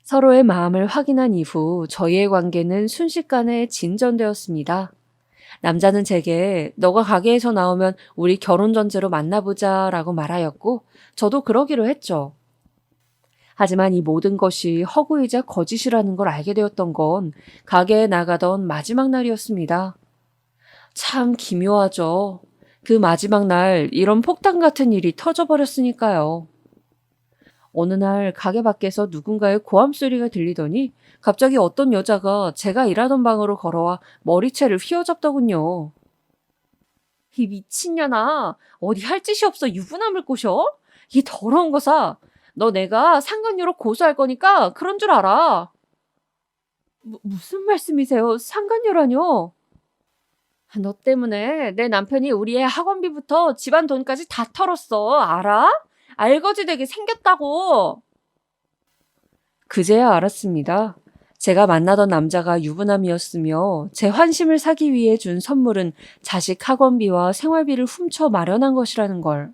서로의 마음을 확인한 이후 저희의 관계는 순식간에 진전되었습니다. 남자는 제게 너가 가게에서 나오면 우리 결혼 전제로 만나보자 라고 말하였고 저도 그러기로 했죠. 하지만 이 모든 것이 허구이자 거짓이라는 걸 알게 되었던 건 가게에 나가던 마지막 날이었습니다. 참 기묘하죠. 그 마지막 날 이런 폭탄 같은 일이 터져버렸으니까요. 어느 날 가게 밖에서 누군가의 고함 소리가 들리더니 갑자기 어떤 여자가 제가 일하던 방으로 걸어와 머리채를 휘어잡더군요. 이 미친년아, 어디 할 짓이 없어 유부남을 꼬셔? 이 더러운 거사. 너 내가 상간녀로 고소할 거니까 그런 줄 알아. 무슨 말씀이세요? 상간녀라뇨? 너 때문에 내 남편이 우리 애 학원비부터 집안 돈까지 다 털었어. 알아? 알거지 되게 생겼다고. 그제야 알았습니다. 제가 만나던 남자가 유부남이었으며 제 환심을 사기 위해 준 선물은 자식 학원비와 생활비를 훔쳐 마련한 것이라는 걸.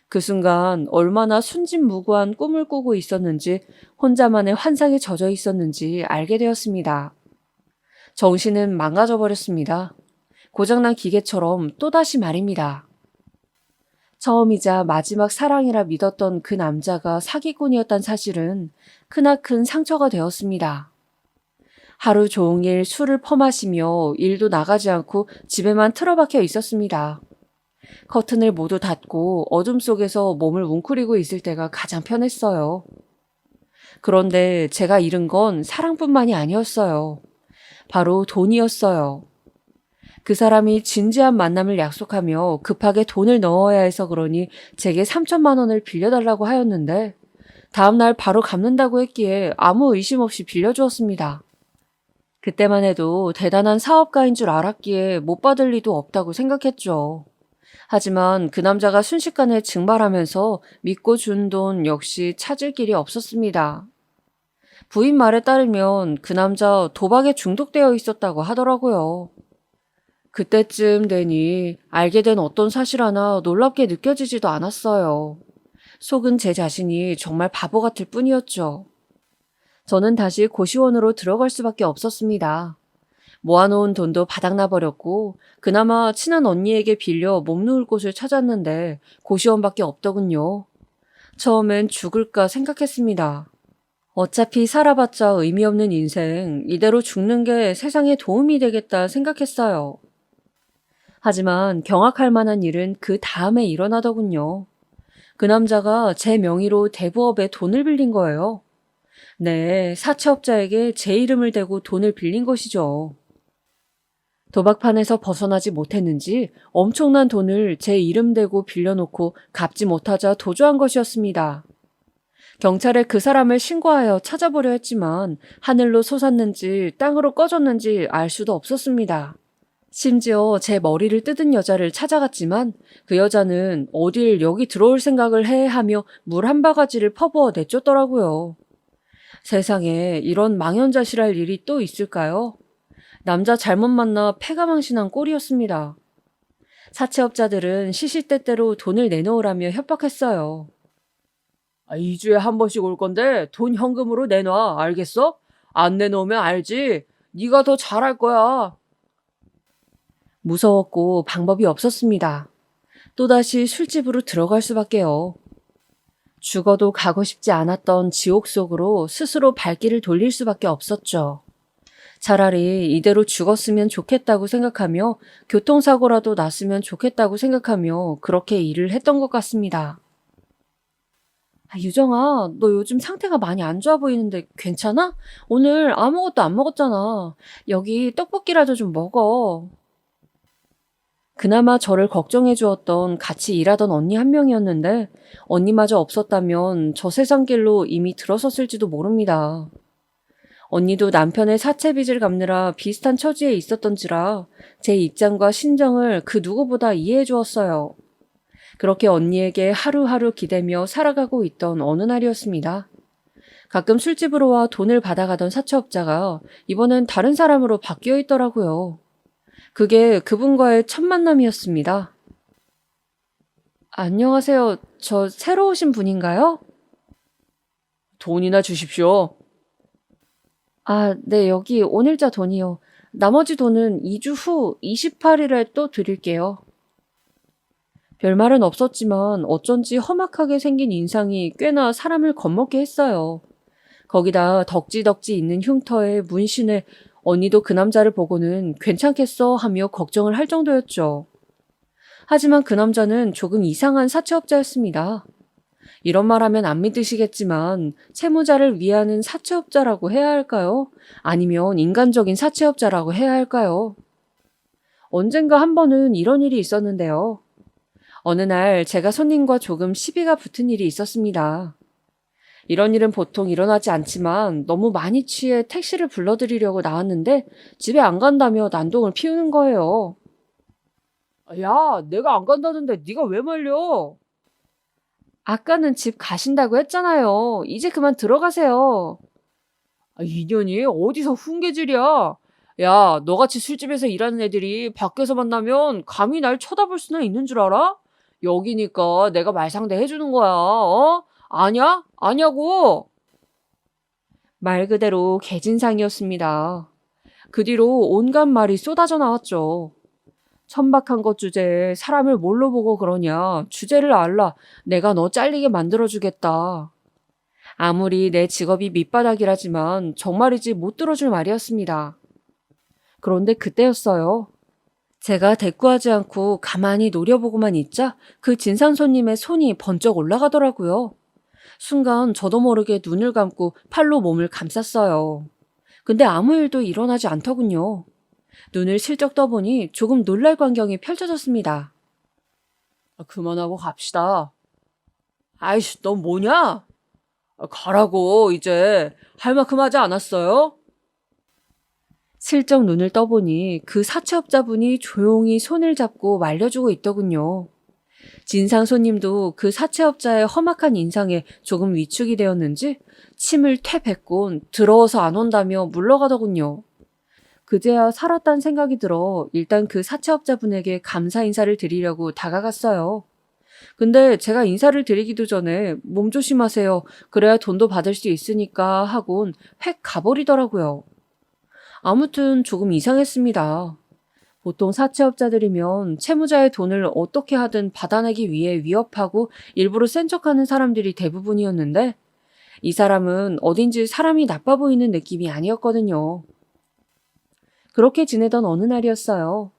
그 순간 얼마나 순진무구한 꿈을 꾸고 있었는지 혼자만의 환상에 젖어 있었는지 알게 되었습니다. 정신은 망가져 버렸습니다. 고장난 기계처럼 또다시 말입니다. 처음이자 마지막 사랑이라 믿었던 그 남자가 사기꾼이었단 사실은 크나큰 상처가 되었습니다. 하루 종일 술을 퍼마시며 일도 나가지 않고 집에만 틀어박혀 있었습니다. 커튼을 모두 닫고 어둠 속에서 몸을 웅크리고 있을 때가 가장 편했어요. 그런데 제가 잃은 건 사랑뿐만이 아니었어요. 바로 돈이었어요. 그 사람이 진지한 만남을 약속하며 급하게 돈을 넣어야 해서 그러니 제게 3천만 원을 빌려달라고 하였는데 다음날 바로 갚는다고 했기에 아무 의심 없이 빌려주었습니다. 그때만 해도 대단한 사업가인 줄 알았기에 못 받을 리도 없다고 생각했죠. 하지만 그 남자가 순식간에 증발하면서 믿고 준 돈 역시 찾을 길이 없었습니다. 부인 말에 따르면 그 남자 도박에 중독되어 있었다고 하더라고요. 그때쯤 되니 알게 된 어떤 사실 하나 놀랍게 느껴지지도 않았어요. 속은 제 자신이 정말 바보 같을 뿐이었죠. 저는 다시 고시원으로 들어갈 수밖에 없었습니다. 모아놓은 돈도 바닥나 버렸고 그나마 친한 언니에게 빌려 몸 누울 곳을 찾았는데 고시원밖에 없더군요. 처음엔 죽을까 생각했습니다. 어차피 살아봤자 의미 없는 인생, 이대로 죽는 게 세상에 도움이 되겠다 생각했어요. 하지만 경악할 만한 일은 그 다음에 일어나더군요. 그 남자가 제 명의로 대부업에 돈을 빌린 거예요. 네, 사채업자에게 제 이름을 대고 돈을 빌린 것이죠. 도박판에서 벗어나지 못했는지 엄청난 돈을 제 이름 대고 빌려놓고 갚지 못하자 도주한 것이었습니다. 경찰에 그 사람을 신고하여 찾아보려 했지만 하늘로 솟았는지 땅으로 꺼졌는지 알 수도 없었습니다. 심지어 제 머리를 뜯은 여자를 찾아갔지만 그 여자는 어딜 여기 들어올 생각을 해 하며 물 한 바가지를 퍼부어 내쫓더라고요. 세상에 이런 망연자실할 일이 또 있을까요? 남자 잘못 만나 패가망신한 꼴이었습니다. 사채업자들은 시시때때로 돈을 내놓으라며 협박했어요. 2주에 한 번씩 올 건데 돈 현금으로 내놔, 알겠어? 안 내놓으면 알지? 네가 더 잘할 거야. 무서웠고 방법이 없었습니다. 또다시 술집으로 들어갈 수밖에요. 죽어도 가고 싶지 않았던 지옥 속으로 스스로 발길을 돌릴 수밖에 없었죠. 차라리 이대로 죽었으면 좋겠다고 생각하며 교통사고라도 났으면 좋겠다고 생각하며 그렇게 일을 했던 것 같습니다. 유정아, 너 요즘 상태가 많이 안 좋아 보이는데 괜찮아? 오늘 아무것도 안 먹었잖아. 여기 떡볶이라도 좀 먹어. 그나마 저를 걱정해 주었던 같이 일하던 언니 한 명이었는데 언니마저 없었다면 저 세상길로 이미 들어섰을지도 모릅니다. 언니도 남편의 사채빚을 갚느라 비슷한 처지에 있었던지라 제 입장과 심정을 그 누구보다 이해해 주었어요. 그렇게 언니에게 하루하루 기대며 살아가고 있던 어느 날이었습니다. 가끔 술집으로 와 돈을 받아가던 사채업자가 이번엔 다른 사람으로 바뀌어 있더라고요. 그게 그분과의 첫 만남이었습니다. 안녕하세요. 저 새로 오신 분인가요? 돈이나 주십시오. 네, 여기 오늘자 돈이요. 나머지 돈은 2주 후 28일에 또 드릴게요. 별말은 없었지만 어쩐지 험악하게 생긴 인상이 꽤나 사람을 겁먹게 했어요. 거기다 덕지덕지 있는 흉터에 문신에 언니도 그 남자를 보고는 괜찮겠어 하며 걱정을 할 정도였죠. 하지만 그 남자는 조금 이상한 사채업자였습니다. 이런 말하면 안 믿으시겠지만 채무자를 위하는 사채업자라고 해야 할까요? 아니면 인간적인 사채업자라고 해야 할까요? 언젠가 한 번은 이런 일이 있었는데요. 어느 날 제가 손님과 조금 시비가 붙은 일이 있었습니다. 이런 일은 보통 일어나지 않지만 너무 많이 취해 택시를 불러드리려고 나왔는데 집에 안 간다며 난동을 피우는 거예요. 야, 내가 안 간다는데 네가 왜 말려? 아까는 집 가신다고 했잖아요. 이제 그만 들어가세요. 인연이 어디서 훈계질이야? 야, 너같이 술집에서 일하는 애들이 밖에서 만나면 감히 날 쳐다볼 수는 있는 줄 알아? 여기니까 내가 말상대 해주는 거야, 어? 아냐? 아냐고? 말 그대로 개진상이었습니다. 그 뒤로 온갖 말이 쏟아져 나왔죠. 천박한 것 주제에 사람을 뭘로 보고 그러냐. 주제를 알라. 내가 너 잘리게 만들어주겠다. 아무리 내 직업이 밑바닥이라지만 정말이지 못 들어줄 말이었습니다. 그런데 그때였어요. 제가 대꾸하지 않고 가만히 노려보고만 있자 그 진상 손님의 손이 번쩍 올라가더라고요. 순간 저도 모르게 눈을 감고 팔로 몸을 감쌌어요. 근데 아무 일도 일어나지 않더군요. 눈을 슬쩍 떠보니 조금 놀랄 광경이 펼쳐졌습니다. 그만하고 갑시다. 아이씨, 넌 뭐냐? 가라고, 이제. 할 만큼 하지 않았어요? 슬쩍 눈을 떠보니 그 사채업자분이 조용히 손을 잡고 말려주고 있더군요. 진상 손님도 그 사채업자의 험악한 인상에 조금 위축이 되었는지 침을 퇴 뱉곤 들어와서 안 온다며 물러가더군요. 그제야 살았단 생각이 들어 일단 그 사채업자분에게 감사 인사를 드리려고 다가갔어요. 근데 제가 인사를 드리기도 전에 몸 조심하세요. 그래야 돈도 받을 수 있으니까 하곤 획 가버리더라고요. 아무튼 조금 이상했습니다. 보통 사채업자들이면 채무자의 돈을 어떻게 하든 받아내기 위해 위협하고 일부러 센 척하는 사람들이 대부분이었는데 이 사람은 어딘지 사람이 나빠 보이는 느낌이 아니었거든요. 그렇게 지내던 어느 날이었어요.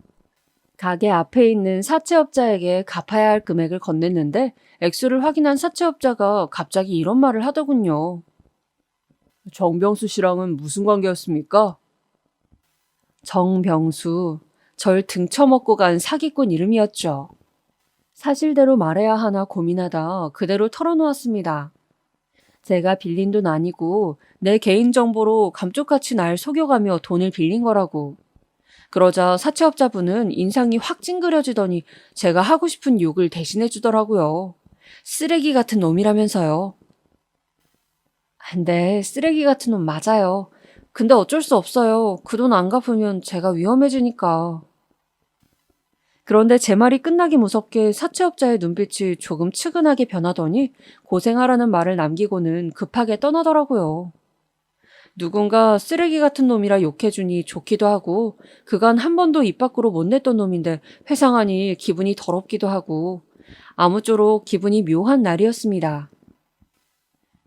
가게 앞에 있는 사채업자에게 갚아야 할 금액을 건넸는데 액수를 확인한 사채업자가 갑자기 이런 말을 하더군요. 정병수 씨랑은 무슨 관계였습니까? 정병수, 절 등쳐먹고 간 사기꾼 이름이었죠. 사실대로 말해야 하나 고민하다 그대로 털어놓았습니다. 제가 빌린 돈 아니고 내 개인정보로 감쪽같이 날 속여가며 돈을 빌린 거라고. 그러자 사채업자분은 인상이 확 찡그려지더니 제가 하고 싶은 욕을 대신해 주더라고요. 쓰레기 같은 놈이라면서요. 근데 쓰레기 같은 놈 맞아요. 근데 어쩔 수 없어요. 그 돈 안 갚으면 제가 위험해지니까. 그런데 제 말이 끝나기 무섭게 사채업자의 눈빛이 조금 측은하게 변하더니 고생하라는 말을 남기고는 급하게 떠나더라고요. 누군가 쓰레기 같은 놈이라 욕해주니 좋기도 하고 그간 한 번도 입 밖으로 못 냈던 놈인데 회상하니 기분이 더럽기도 하고 아무쪼록 기분이 묘한 날이었습니다.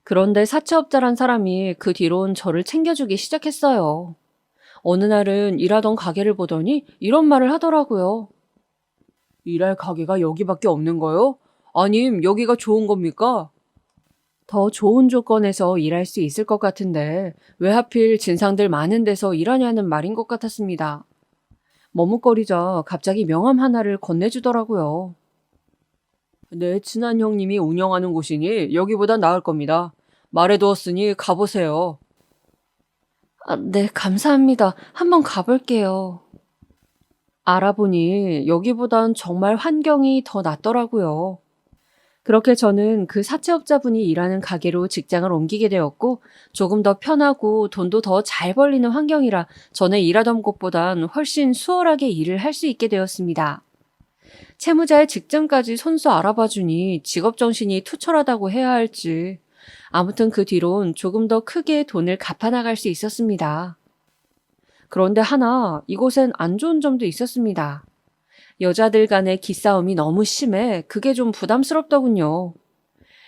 그런데 사채업자란 사람이 그 뒤론 저를 챙겨주기 시작했어요. 어느 날은 일하던 가게를 보더니 이런 말을 하더라고요. 일할 가게가 여기밖에 없는 거요? 아님 여기가 좋은 겁니까? 더 좋은 조건에서 일할 수 있을 것 같은데 왜 하필 진상들 많은 데서 일하냐는 말인 것 같았습니다. 머뭇거리자 갑자기 명함 하나를 건네주더라고요. 내 친한 형님이 운영하는 곳이니 여기보단 나을 겁니다. 말해두었으니 가보세요. 네, 감사합니다. 한번 가볼게요. 알아보니 여기보단 정말 환경이 더 낫더라고요. 그렇게 저는 그 사채업자분이 일하는 가게로 직장을 옮기게 되었고 조금 더 편하고 돈도 더 잘 벌리는 환경이라 전에 일하던 곳보단 훨씬 수월하게 일을 할 수 있게 되었습니다. 채무자의 직장까지 손수 알아봐주니 직업정신이 투철하다고 해야 할지 아무튼 그 뒤론 조금 더 크게 돈을 갚아나갈 수 있었습니다. 그런데 하나 이곳엔 안 좋은 점도 있었습니다. 여자들 간의 기싸움이 너무 심해 그게 좀 부담스럽더군요.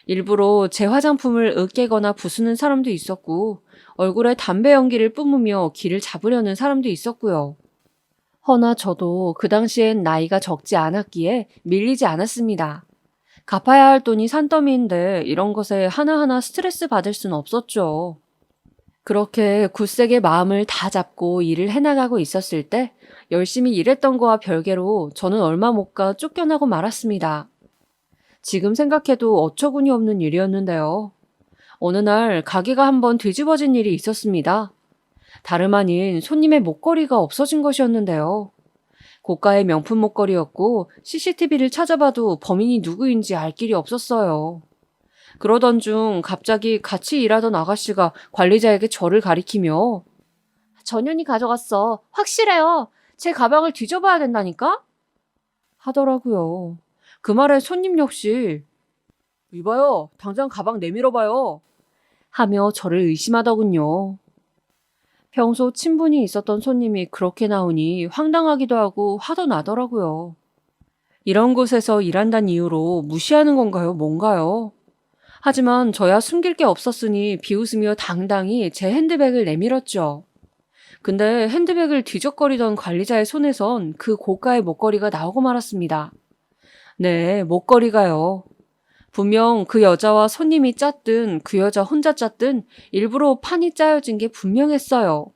일부러 제 화장품을 으깨거나 부수는 사람도 있었고 얼굴에 담배 연기를 뿜으며 기를 잡으려는 사람도 있었고요. 허나 저도 그 당시엔 나이가 적지 않았기에 밀리지 않았습니다. 갚아야 할 돈이 산더미인데 이런 것에 하나하나 스트레스 받을 순 없었죠. 그렇게 굳세게 마음을 다 잡고 일을 해나가고 있었을 때 열심히 일했던 거와 별개로 저는 얼마 못 가 쫓겨나고 말았습니다. 지금 생각해도 어처구니 없는 일이었는데요. 어느 날 가게가 한번 뒤집어진 일이 있었습니다. 다름 아닌 손님의 목걸이가 없어진 것이었는데요. 고가의 명품 목걸이였고 CCTV를 찾아봐도 범인이 누구인지 알 길이 없었어요. 그러던 중 갑자기 같이 일하던 아가씨가 관리자에게 저를 가리키며 전현이 가져갔어. 확실해요. 제 가방을 뒤져봐야 된다니까? 하더라고요. 그 말에 손님 역시 이봐요. 당장 가방 내밀어봐요. 하며 저를 의심하더군요. 평소 친분이 있었던 손님이 그렇게 나오니 황당하기도 하고 화도 나더라고요. 이런 곳에서 일한다는 이유로 무시하는 건가요? 뭔가요? 하지만 저야 숨길 게 없었으니 비웃으며 당당히 제 핸드백을 내밀었죠. 근데 핸드백을 뒤적거리던 관리자의 손에선 그 고가의 목걸이가 나오고 말았습니다. 네, 목걸이가요. 분명 그 여자와 손님이 짰든 그 여자 혼자 짰든 일부러 판이 짜여진 게 분명했어요.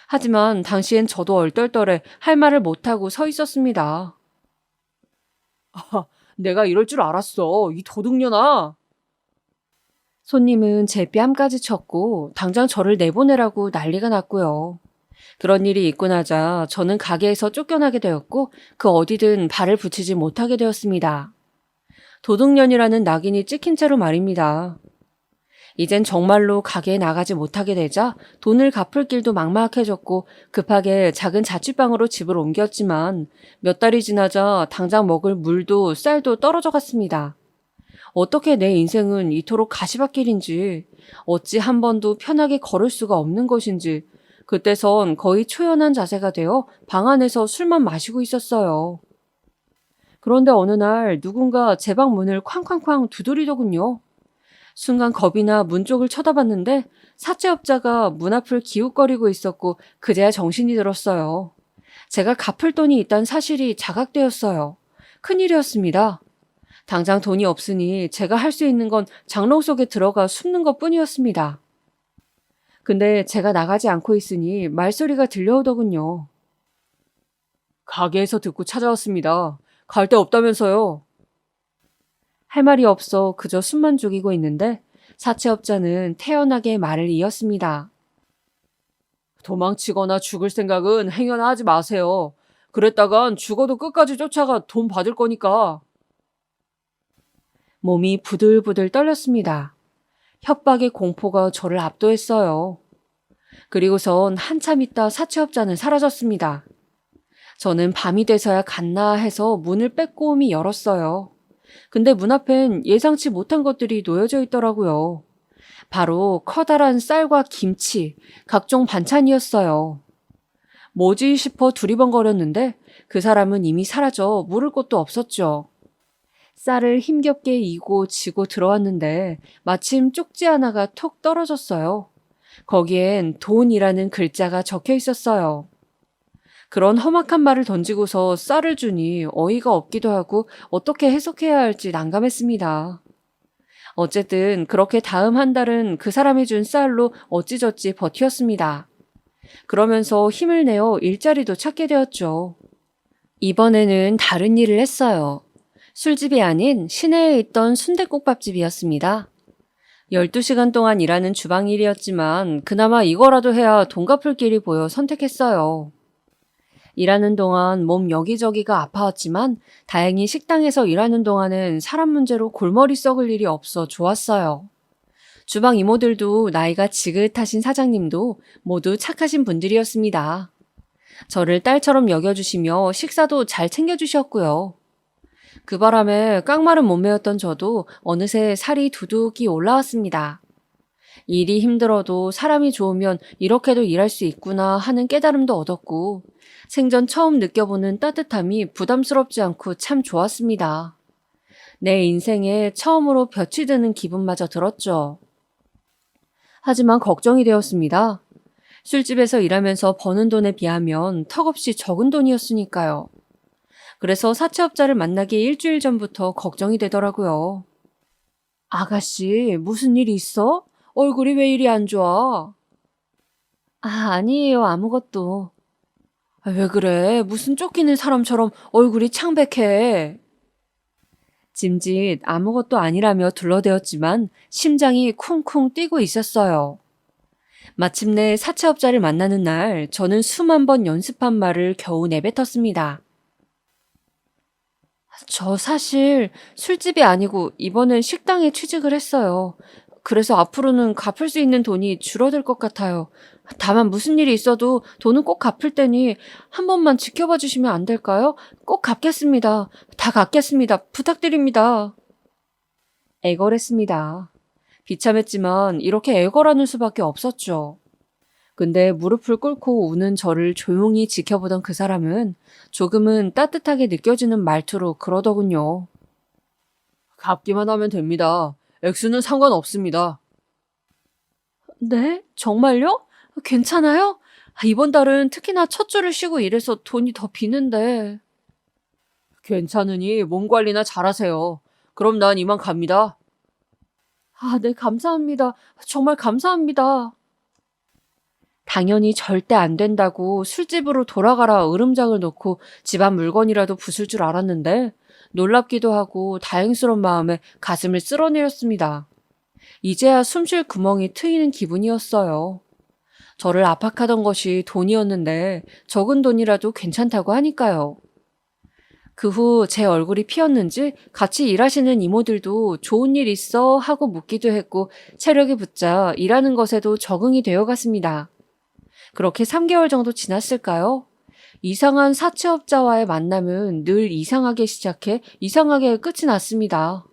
하지만 당시엔 저도 얼떨떨해 할 말을 못하고 서 있었습니다. 아, 내가 이럴 줄 알았어. 이 도둑년아. 손님은 제 뺨까지 쳤고 당장 저를 내보내라고 난리가 났고요. 그런 일이 있고 나자 저는 가게에서 쫓겨나게 되었고 그 어디든 발을 붙이지 못하게 되었습니다. 도둑년이라는 낙인이 찍힌 채로 말입니다. 이젠 정말로 가게에 나가지 못하게 되자 돈을 갚을 길도 막막해졌고 급하게 작은 자취방으로 집을 옮겼지만 몇 달이 지나자 당장 먹을 물도 쌀도 떨어져 갔습니다. 어떻게 내 인생은 이토록 가시밭길인지, 어찌 한 번도 편하게 걸을 수가 없는 것인지, 그때선 거의 초연한 자세가 되어 방 안에서 술만 마시고 있었어요. 그런데 어느 날 누군가 제 방 문을 쾅쾅쾅 두드리더군요. 순간 겁이 나 문 쪽을 쳐다봤는데 사채업자가 문 앞을 기웃거리고 있었고 그제야 정신이 들었어요. 제가 갚을 돈이 있다는 사실이 자각되었어요. 큰일이었습니다. 당장 돈이 없으니 제가 할 수 있는 건 장롱 속에 들어가 숨는 것뿐이었습니다. 근데 제가 나가지 않고 있으니 말소리가 들려오더군요. 가게에서 듣고 찾아왔습니다. 갈 데 없다면서요. 할 말이 없어 그저 숨만 죽이고 있는데 사채업자는 태연하게 말을 이었습니다. 도망치거나 죽을 생각은 행여나 하지 마세요. 그랬다간 죽어도 끝까지 쫓아가 돈 받을 거니까. 몸이 부들부들 떨렸습니다. 협박의 공포가 저를 압도했어요. 그리고선 한참 있다 사채업자는 사라졌습니다. 저는 밤이 돼서야 갔나 해서 문을 빼꼼히 열었어요. 근데 문 앞엔 예상치 못한 것들이 놓여져 있더라고요. 바로 커다란 쌀과 김치, 각종 반찬이었어요. 뭐지 싶어 두리번거렸는데 그 사람은 이미 사라져 물을 곳도 없었죠. 쌀을 힘겹게 이고 지고 들어왔는데 마침 쪽지 하나가 톡 떨어졌어요. 거기엔 돈이라는 글자가 적혀 있었어요. 그런 험악한 말을 던지고서 쌀을 주니 어이가 없기도 하고 어떻게 해석해야 할지 난감했습니다. 어쨌든 그렇게 다음 한 달은 그 사람이 준 쌀로 어찌저찌 버티었습니다. 그러면서 힘을 내어 일자리도 찾게 되었죠. 이번에는 다른 일을 했어요. 술집이 아닌 시내에 있던 순댓국밥집이었습니다. 12시간 동안 일하는 주방 일이었지만 그나마 이거라도 해야 돈 갚을 길이 보여 선택했어요. 일하는 동안 몸 여기저기가 아파왔지만 다행히 식당에서 일하는 동안은 사람 문제로 골머리 썩을 일이 없어 좋았어요. 주방 이모들도 나이가 지긋하신 사장님도 모두 착하신 분들이었습니다. 저를 딸처럼 여겨주시며 식사도 잘 챙겨주셨고요. 그 바람에 깡마른 몸매였던 저도 어느새 살이 두둑이 올라왔습니다. 일이 힘들어도 사람이 좋으면 이렇게도 일할 수 있구나 하는 깨달음도 얻었고 생전 처음 느껴보는 따뜻함이 부담스럽지 않고 참 좋았습니다. 내 인생에 처음으로 볕이 드는 기분마저 들었죠. 하지만 걱정이 되었습니다. 술집에서 일하면서 버는 돈에 비하면 턱없이 적은 돈이었으니까요. 그래서 사채업자를 만나기 일주일 전부터 걱정이 되더라고요. 아가씨, 무슨 일 있어? 얼굴이 왜 이리 안 좋아? 아니에요, 아무것도. 왜 그래? 무슨 쫓기는 사람처럼 얼굴이 창백해. 짐짓 아무것도 아니라며 둘러대었지만 심장이 쿵쿵 뛰고 있었어요. 마침내 사채업자를 만나는 날 저는 수만 번 연습한 말을 겨우 내뱉었습니다. 저 사실 술집이 아니고 이번엔 식당에 취직을 했어요. 그래서 앞으로는 갚을 수 있는 돈이 줄어들 것 같아요. 다만 무슨 일이 있어도 돈은 꼭 갚을 테니 한 번만 지켜봐 주시면 안 될까요? 꼭 갚겠습니다. 다 갚겠습니다. 부탁드립니다. 애걸했습니다. 비참했지만 이렇게 애걸하는 수밖에 없었죠. 근데 무릎을 꿇고 우는 저를 조용히 지켜보던 그 사람은 조금은 따뜻하게 느껴지는 말투로 그러더군요. 갚기만 하면 됩니다. 액수는 상관없습니다. 네? 정말요? 괜찮아요? 이번 달은 특히나 첫 주를 쉬고 일해서 돈이 더 비는데. 괜찮으니 몸 관리나 잘하세요. 그럼 난 이만 갑니다. 아, 네, 감사합니다. 정말 감사합니다. 당연히 절대 안 된다고 술집으로 돌아가라 으름장을 놓고 집안 물건이라도 부술 줄 알았는데 놀랍기도 하고 다행스러운 마음에 가슴을 쓸어내렸습니다. 이제야 숨쉴 구멍이 트이는 기분이었어요. 저를 압박하던 것이 돈이었는데 적은 돈이라도 괜찮다고 하니까요. 그 후 제 얼굴이 피었는지 같이 일하시는 이모들도 좋은 일 있어 하고 묻기도 했고 체력이 붙자 일하는 것에도 적응이 되어 갔습니다. 그렇게 3개월 정도 지났을까요? 이상한 사채업자와의 만남은 늘 이상하게 시작해 이상하게 끝이 났습니다.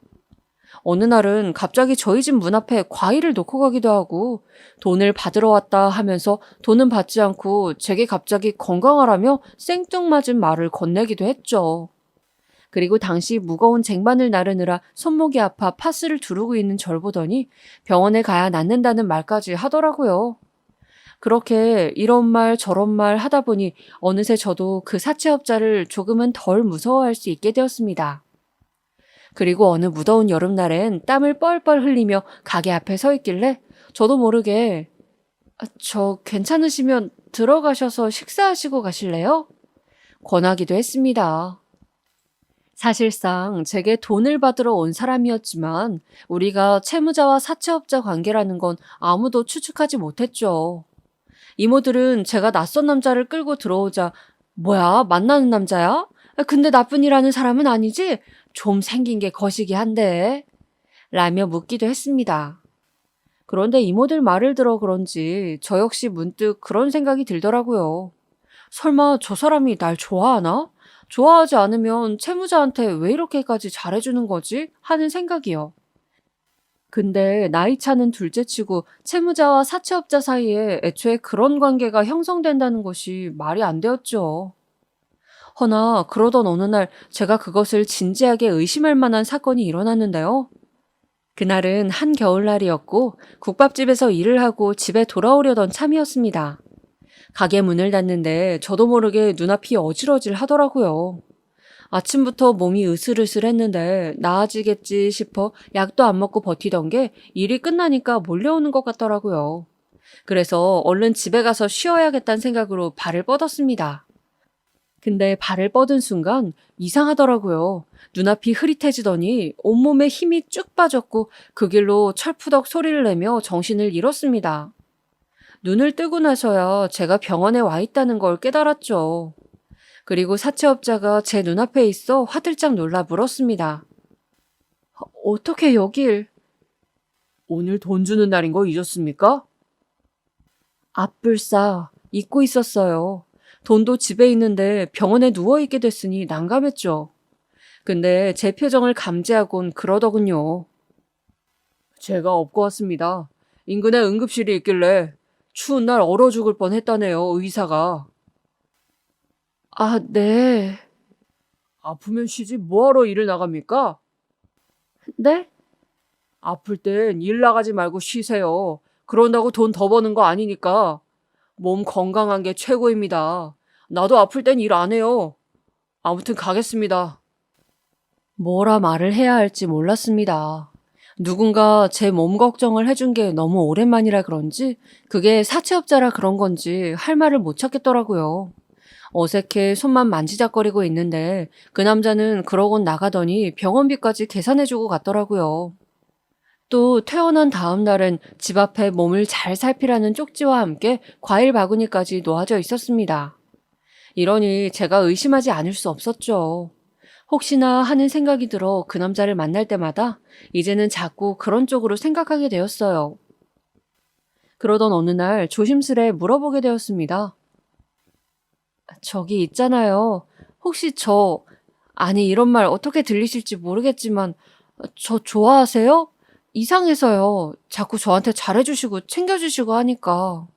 어느 날은 갑자기 저희 집 문 앞에 과일을 놓고 가기도 하고 돈을 받으러 왔다 하면서 돈은 받지 않고 제게 갑자기 건강하라며 생뚱맞은 말을 건네기도 했죠. 그리고 당시 무거운 쟁반을 나르느라 손목이 아파 파스를 두르고 있는 절 보더니 병원에 가야 낫는다는 말까지 하더라고요. 그렇게 이런 말 저런 말 하다 보니 어느새 저도 그 사채업자를 조금은 덜 무서워할 수 있게 되었습니다. 그리고 어느 무더운 여름날엔 땀을 뻘뻘 흘리며 가게 앞에 서 있길래 저도 모르게 저 괜찮으시면 들어가셔서 식사하시고 가실래요? 권하기도 했습니다. 사실상 제게 돈을 받으러 온 사람이었지만 우리가 채무자와 사채업자 관계라는 건 아무도 추측하지 못했죠. 이모들은 제가 낯선 남자를 끌고 들어오자 뭐야 만나는 남자야? 근데 나쁜 일 하는 사람은 아니지? 좀 생긴 게 거시기 한데 라며 묻기도 했습니다. 그런데 이모들 말을 들어 그런지 저 역시 문득 그런 생각이 들더라고요. 설마 저 사람이 날 좋아하나? 좋아하지 않으면 채무자한테 왜 이렇게까지 잘해주는 거지? 하는 생각이요. 근데 나이 차는 둘째치고 채무자와 사채업자 사이에 애초에 그런 관계가 형성된다는 것이 말이 안 되었죠. 허나 그러던 어느 날 제가 그것을 진지하게 의심할 만한 사건이 일어났는데요. 그날은 한겨울날이었고 국밥집에서 일을 하고 집에 돌아오려던 참이었습니다. 가게 문을 닫는데 저도 모르게 눈앞이 어질어질 하더라고요. 아침부터 몸이 으슬으슬했는데 나아지겠지 싶어 약도 안 먹고 버티던 게 일이 끝나니까 몰려오는 것 같더라고요. 그래서 얼른 집에 가서 쉬어야겠다는 생각으로 발을 뻗었습니다. 근데 발을 뻗은 순간 이상하더라고요. 눈앞이 흐릿해지더니 온몸에 힘이 쭉 빠졌고 그 길로 철푸덕 소리를 내며 정신을 잃었습니다. 눈을 뜨고 나서야 제가 병원에 와 있다는 걸 깨달았죠. 그리고 사채업자가 제 눈앞에 있어 화들짝 놀라 물었습니다. 어떻게 여길? 오늘 돈 주는 날인 거 잊었습니까? 앞불싸 잊고 있었어요. 돈도 집에 있는데 병원에 누워있게 됐으니 난감했죠. 근데 제 표정을 감지하곤 그러더군요. 제가 업고 왔습니다. 인근에 응급실이 있길래 추운 날 얼어 죽을 뻔했다네요, 의사가. 아, 네. 아프면 쉬지 뭐하러 일을 나갑니까? 네? 아플 땐 일 나가지 말고 쉬세요. 그런다고 돈 더 버는 거 아니니까. 몸 건강한 게 최고입니다. 나도 아플 땐 일 안 해요. 아무튼 가겠습니다. 뭐라 말을 해야 할지 몰랐습니다. 누군가 제 몸 걱정을 해준 게 너무 오랜만이라 그런지 그게 사채업자라 그런 건지 할 말을 못 찾겠더라고요. 어색해 손만 만지작거리고 있는데 그 남자는 그러곤 나가더니 병원비까지 계산해주고 갔더라고요. 또 퇴원한 다음 날은 집 앞에 몸을 잘 살피라는 쪽지와 함께 과일 바구니까지 놓아져 있었습니다. 이러니 제가 의심하지 않을 수 없었죠. 혹시나 하는 생각이 들어 그 남자를 만날 때마다 이제는 자꾸 그런 쪽으로 생각하게 되었어요. 그러던 어느 날 조심스레 물어보게 되었습니다. 저기 있잖아요. 혹시 아니 이런 말 어떻게 들리실지 모르겠지만 저 좋아하세요? 이상해서요. 자꾸 저한테 잘해주시고 챙겨주시고 하니까.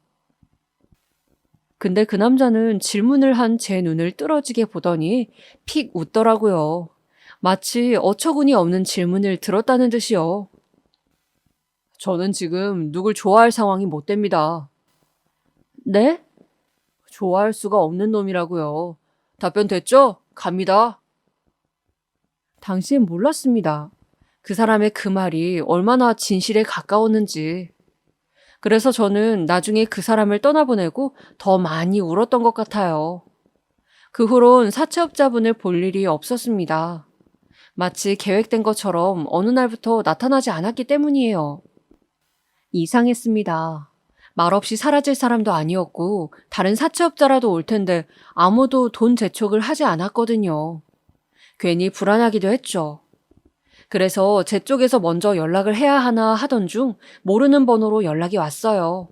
근데 그 남자는 질문을 한 제 눈을 뚫어지게 보더니 픽 웃더라고요. 마치 어처구니 없는 질문을 들었다는 듯이요. 저는 지금 누굴 좋아할 상황이 못 됩니다. 네? 좋아할 수가 없는 놈이라고요. 답변 됐죠? 갑니다. 당시엔 몰랐습니다. 그 사람의 그 말이 얼마나 진실에 가까웠는지. 그래서 저는 나중에 그 사람을 떠나보내고 더 많이 울었던 것 같아요. 그 후론 사채업자분을 볼 일이 없었습니다. 마치 계획된 것처럼 어느 날부터 나타나지 않았기 때문이에요. 이상했습니다. 말없이 사라질 사람도 아니었고 다른 사채업자라도 올 텐데 아무도 돈 재촉을 하지 않았거든요. 괜히 불안하기도 했죠. 그래서 제 쪽에서 먼저 연락을 해야 하나 하던 중 모르는 번호로 연락이 왔어요.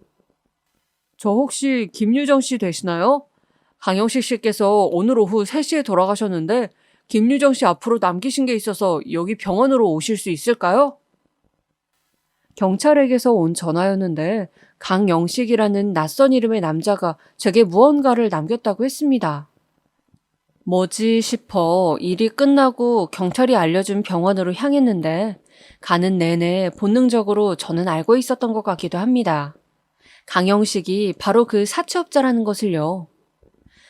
저 혹시 김유정 씨 되시나요? 강영식 씨께서 오늘 오후 3시에 돌아가셨는데 김유정 씨 앞으로 남기신 게 있어서 여기 병원으로 오실 수 있을까요? 경찰에게서 온 전화였는데 강영식이라는 낯선 이름의 남자가 제게 무언가를 남겼다고 했습니다. 뭐지 싶어 일이 끝나고 경찰이 알려준 병원으로 향했는데 가는 내내 본능적으로 저는 알고 있었던 것 같기도 합니다. 강영식이 바로 그 사채업자라는 것을요.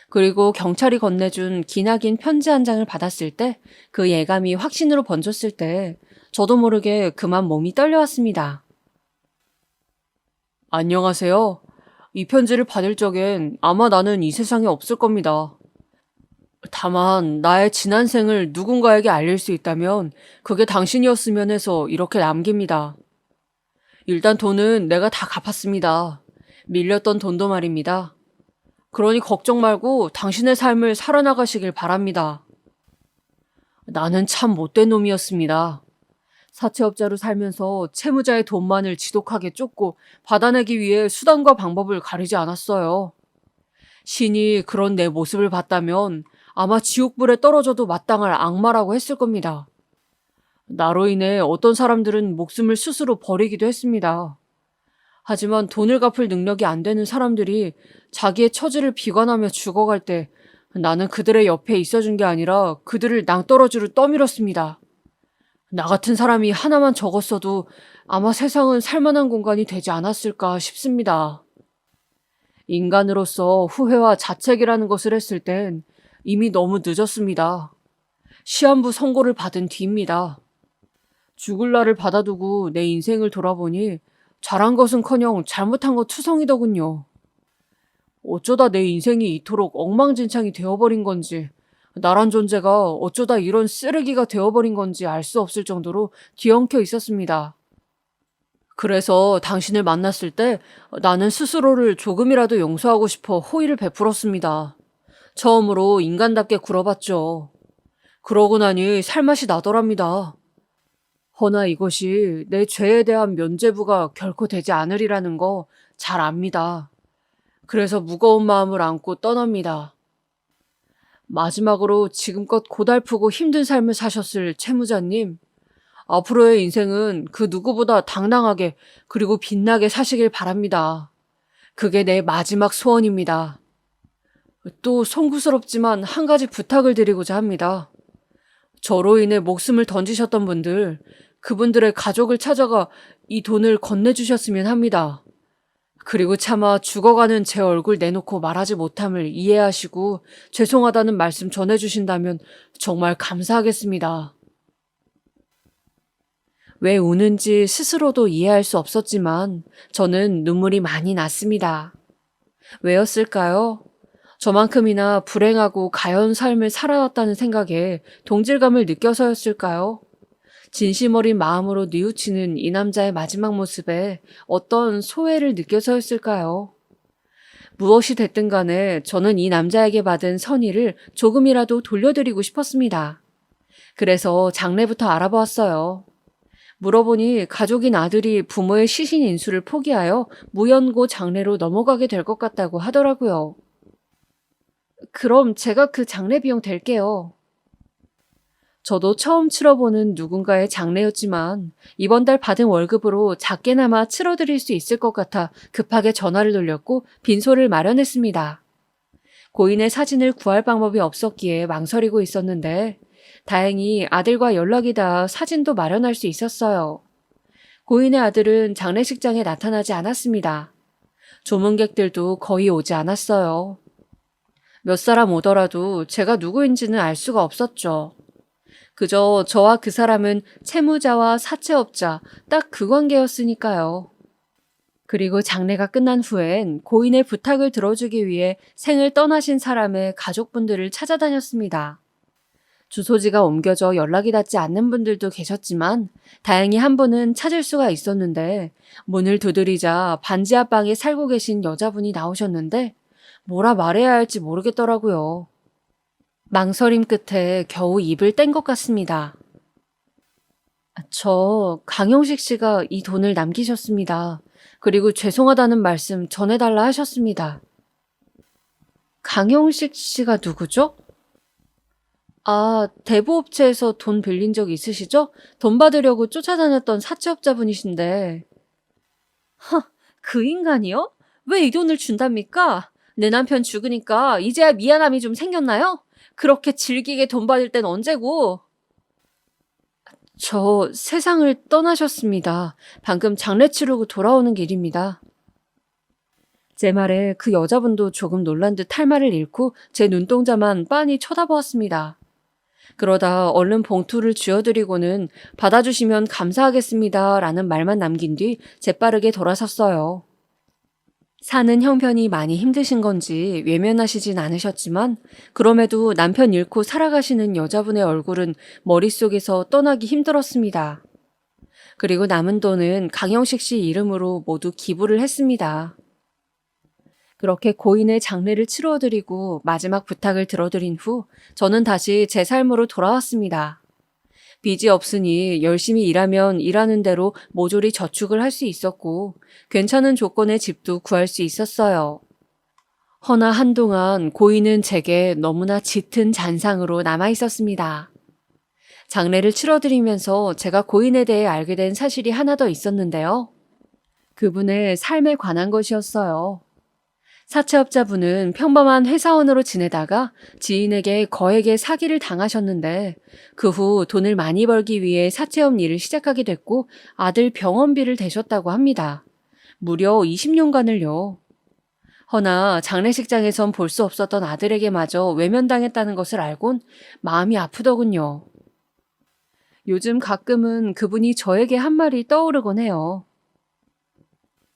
그리고 경찰이 건네준 기나긴 편지 한 장을 받았을 때 그 예감이 확신으로 번졌을 때 저도 모르게 그만 몸이 떨려왔습니다. 안녕하세요. 이 편지를 받을 적엔 아마 나는 이 세상에 없을 겁니다. 다만 나의 지난 생을 누군가에게 알릴 수 있다면 그게 당신이었으면 해서 이렇게 남깁니다. 일단 돈은 내가 다 갚았습니다. 밀렸던 돈도 말입니다. 그러니 걱정 말고 당신의 삶을 살아나가시길 바랍니다. 나는 참 못된 놈이었습니다. 사채업자로 살면서 채무자의 돈만을 지독하게 쫓고 받아내기 위해 수단과 방법을 가리지 않았어요. 신이 그런 내 모습을 봤다면 아마 지옥불에 떨어져도 마땅할 악마라고 했을 겁니다. 나로 인해 어떤 사람들은 목숨을 스스로 버리기도 했습니다. 하지만 돈을 갚을 능력이 안 되는 사람들이 자기의 처지를 비관하며 죽어갈 때 나는 그들의 옆에 있어준 게 아니라 그들을 낭떠러지로 떠밀었습니다. 나 같은 사람이 하나만 적었어도 아마 세상은 살만한 공간이 되지 않았을까 싶습니다. 인간으로서 후회와 자책이라는 것을 했을 땐 이미 너무 늦었습니다. 시한부 선고를 받은 뒤입니다. 죽을 날을 받아두고 내 인생을 돌아보니 잘한 것은커녕 잘못한 것 투성이더군요. 어쩌다 내 인생이 이토록 엉망진창이 되어버린 건지, 나란 존재가 어쩌다 이런 쓰레기가 되어버린 건지 알 수 없을 정도로 뒤엉켜 있었습니다. 그래서 당신을 만났을 때 나는 스스로를 조금이라도 용서하고 싶어 호의를 베풀었습니다. 처음으로 인간답게 굴어봤죠. 그러고 나니 살맛이 나더랍니다. 허나 이것이 내 죄에 대한 면죄부가 결코 되지 않으리라는 거 잘 압니다. 그래서 무거운 마음을 안고 떠납니다. 마지막으로 지금껏 고달프고 힘든 삶을 사셨을 채무자님, 앞으로의 인생은 그 누구보다 당당하게 그리고 빛나게 사시길 바랍니다. 그게 내 마지막 소원입니다. 또 송구스럽지만 한 가지 부탁을 드리고자 합니다. 저로 인해 목숨을 던지셨던 분들, 그분들의 가족을 찾아가 이 돈을 건네주셨으면 합니다. 그리고 차마 죽어가는 제 얼굴 내놓고 말하지 못함을 이해하시고 죄송하다는 말씀 전해주신다면 정말 감사하겠습니다. 왜 우는지 스스로도 이해할 수 없었지만 저는 눈물이 많이 났습니다. 왜였을까요? 저만큼이나 불행하고 가여운 삶을 살아왔다는 생각에 동질감을 느껴서였을까요? 진심 어린 마음으로 뉘우치는 이 남자의 마지막 모습에 어떤 소외를 느껴서였을까요? 무엇이 됐든 간에 저는 이 남자에게 받은 선의를 조금이라도 돌려드리고 싶었습니다. 그래서 장례부터 알아보았어요. 물어보니 가족인 아들이 부모의 시신 인수를 포기하여 무연고 장례로 넘어가게 될 것 같다고 하더라고요. 그럼 제가 그 장례 비용 댈게요. 저도 처음 치러보는 누군가의 장례였지만 이번 달 받은 월급으로 작게나마 치러드릴 수 있을 것 같아 급하게 전화를 돌렸고 빈소를 마련했습니다. 고인의 사진을 구할 방법이 없었기에 망설이고 있었는데 다행히 아들과 연락이 닿아 사진도 마련할 수 있었어요. 고인의 아들은 장례식장에 나타나지 않았습니다. 조문객들도 거의 오지 않았어요. 몇 사람 오더라도 제가 누구인지는 알 수가 없었죠. 그저 저와 그 사람은 채무자와 사채업자 딱 그 관계였으니까요. 그리고 장례가 끝난 후엔 고인의 부탁을 들어주기 위해 생을 떠나신 사람의 가족분들을 찾아다녔습니다. 주소지가 옮겨져 연락이 닿지 않는 분들도 계셨지만 다행히 한 분은 찾을 수가 있었는데 문을 두드리자 반지 앞방에 살고 계신 여자분이 나오셨는데 뭐라 말해야 할지 모르겠더라고요. 망설임 끝에 겨우 입을 뗀 것 같습니다. 저 강영식 씨가 이 돈을 남기셨습니다. 그리고 죄송하다는 말씀 전해달라 하셨습니다. 강영식 씨가 누구죠? 아, 대부업체에서 돈 빌린 적 있으시죠? 돈 받으려고 쫓아다녔던 사채업자분이신데. 그 인간이요? 왜 이 돈을 준답니까? 내 남편 죽으니까 이제야 미안함이 좀 생겼나요? 그렇게 질기게 돈 받을 땐 언제고? 저 세상을 떠나셨습니다. 방금 장례 치르고 돌아오는 길입니다. 제 말에 그 여자분도 조금 놀란 듯 할 말을 잃고 제 눈동자만 빤히 쳐다보았습니다. 그러다 얼른 봉투를 쥐어드리고는 받아주시면 감사하겠습니다 라는 말만 남긴 뒤 재빠르게 돌아섰어요. 사는 형편이 많이 힘드신 건지 외면하시진 않으셨지만 그럼에도 남편 잃고 살아가시는 여자분의 얼굴은 머릿속에서 떠나기 힘들었습니다. 그리고 남은 돈은 강영식 씨 이름으로 모두 기부를 했습니다. 그렇게 고인의 장례를 치러드리고 마지막 부탁을 들어드린 후 저는 다시 제 삶으로 돌아왔습니다. 빚이 없으니 열심히 일하면 일하는 대로 모조리 저축을 할 수 있었고 괜찮은 조건의 집도 구할 수 있었어요. 허나 한동안 고인은 제게 너무나 짙은 잔상으로 남아 있었습니다. 장례를 치러드리면서 제가 고인에 대해 알게 된 사실이 하나 더 있었는데요. 그분의 삶에 관한 것이었어요. 사채업자분은 평범한 회사원으로 지내다가 지인에게 거액의 사기를 당하셨는데 그 후 돈을 많이 벌기 위해 사채업 일을 시작하게 됐고 아들 병원비를 대셨다고 합니다. 무려 20년간을요. 허나 장례식장에선 볼 수 없었던 아들에게마저 외면당했다는 것을 알곤 마음이 아프더군요. 요즘 가끔은 그분이 저에게 한 말이 떠오르곤 해요.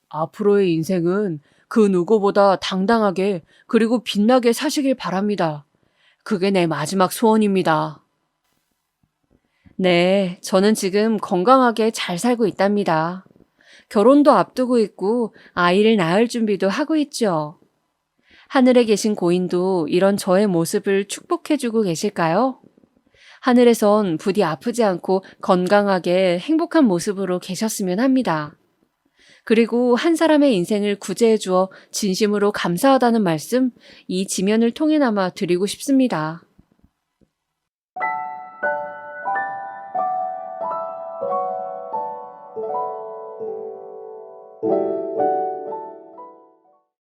앞으로의 인생은 그 누구보다 당당하게 그리고 빛나게 사시길 바랍니다. 그게 내 마지막 소원입니다. 네, 저는 지금 건강하게 잘 살고 있답니다. 결혼도 앞두고 있고 아이를 낳을 준비도 하고 있죠. 하늘에 계신 고인도 이런 저의 모습을 축복해주고 계실까요? 하늘에선 부디 아프지 않고 건강하게 행복한 모습으로 계셨으면 합니다. 그리고 한 사람의 인생을 구제해 주어 진심으로 감사하다는 말씀, 이 지면을 통해나마 드리고 싶습니다.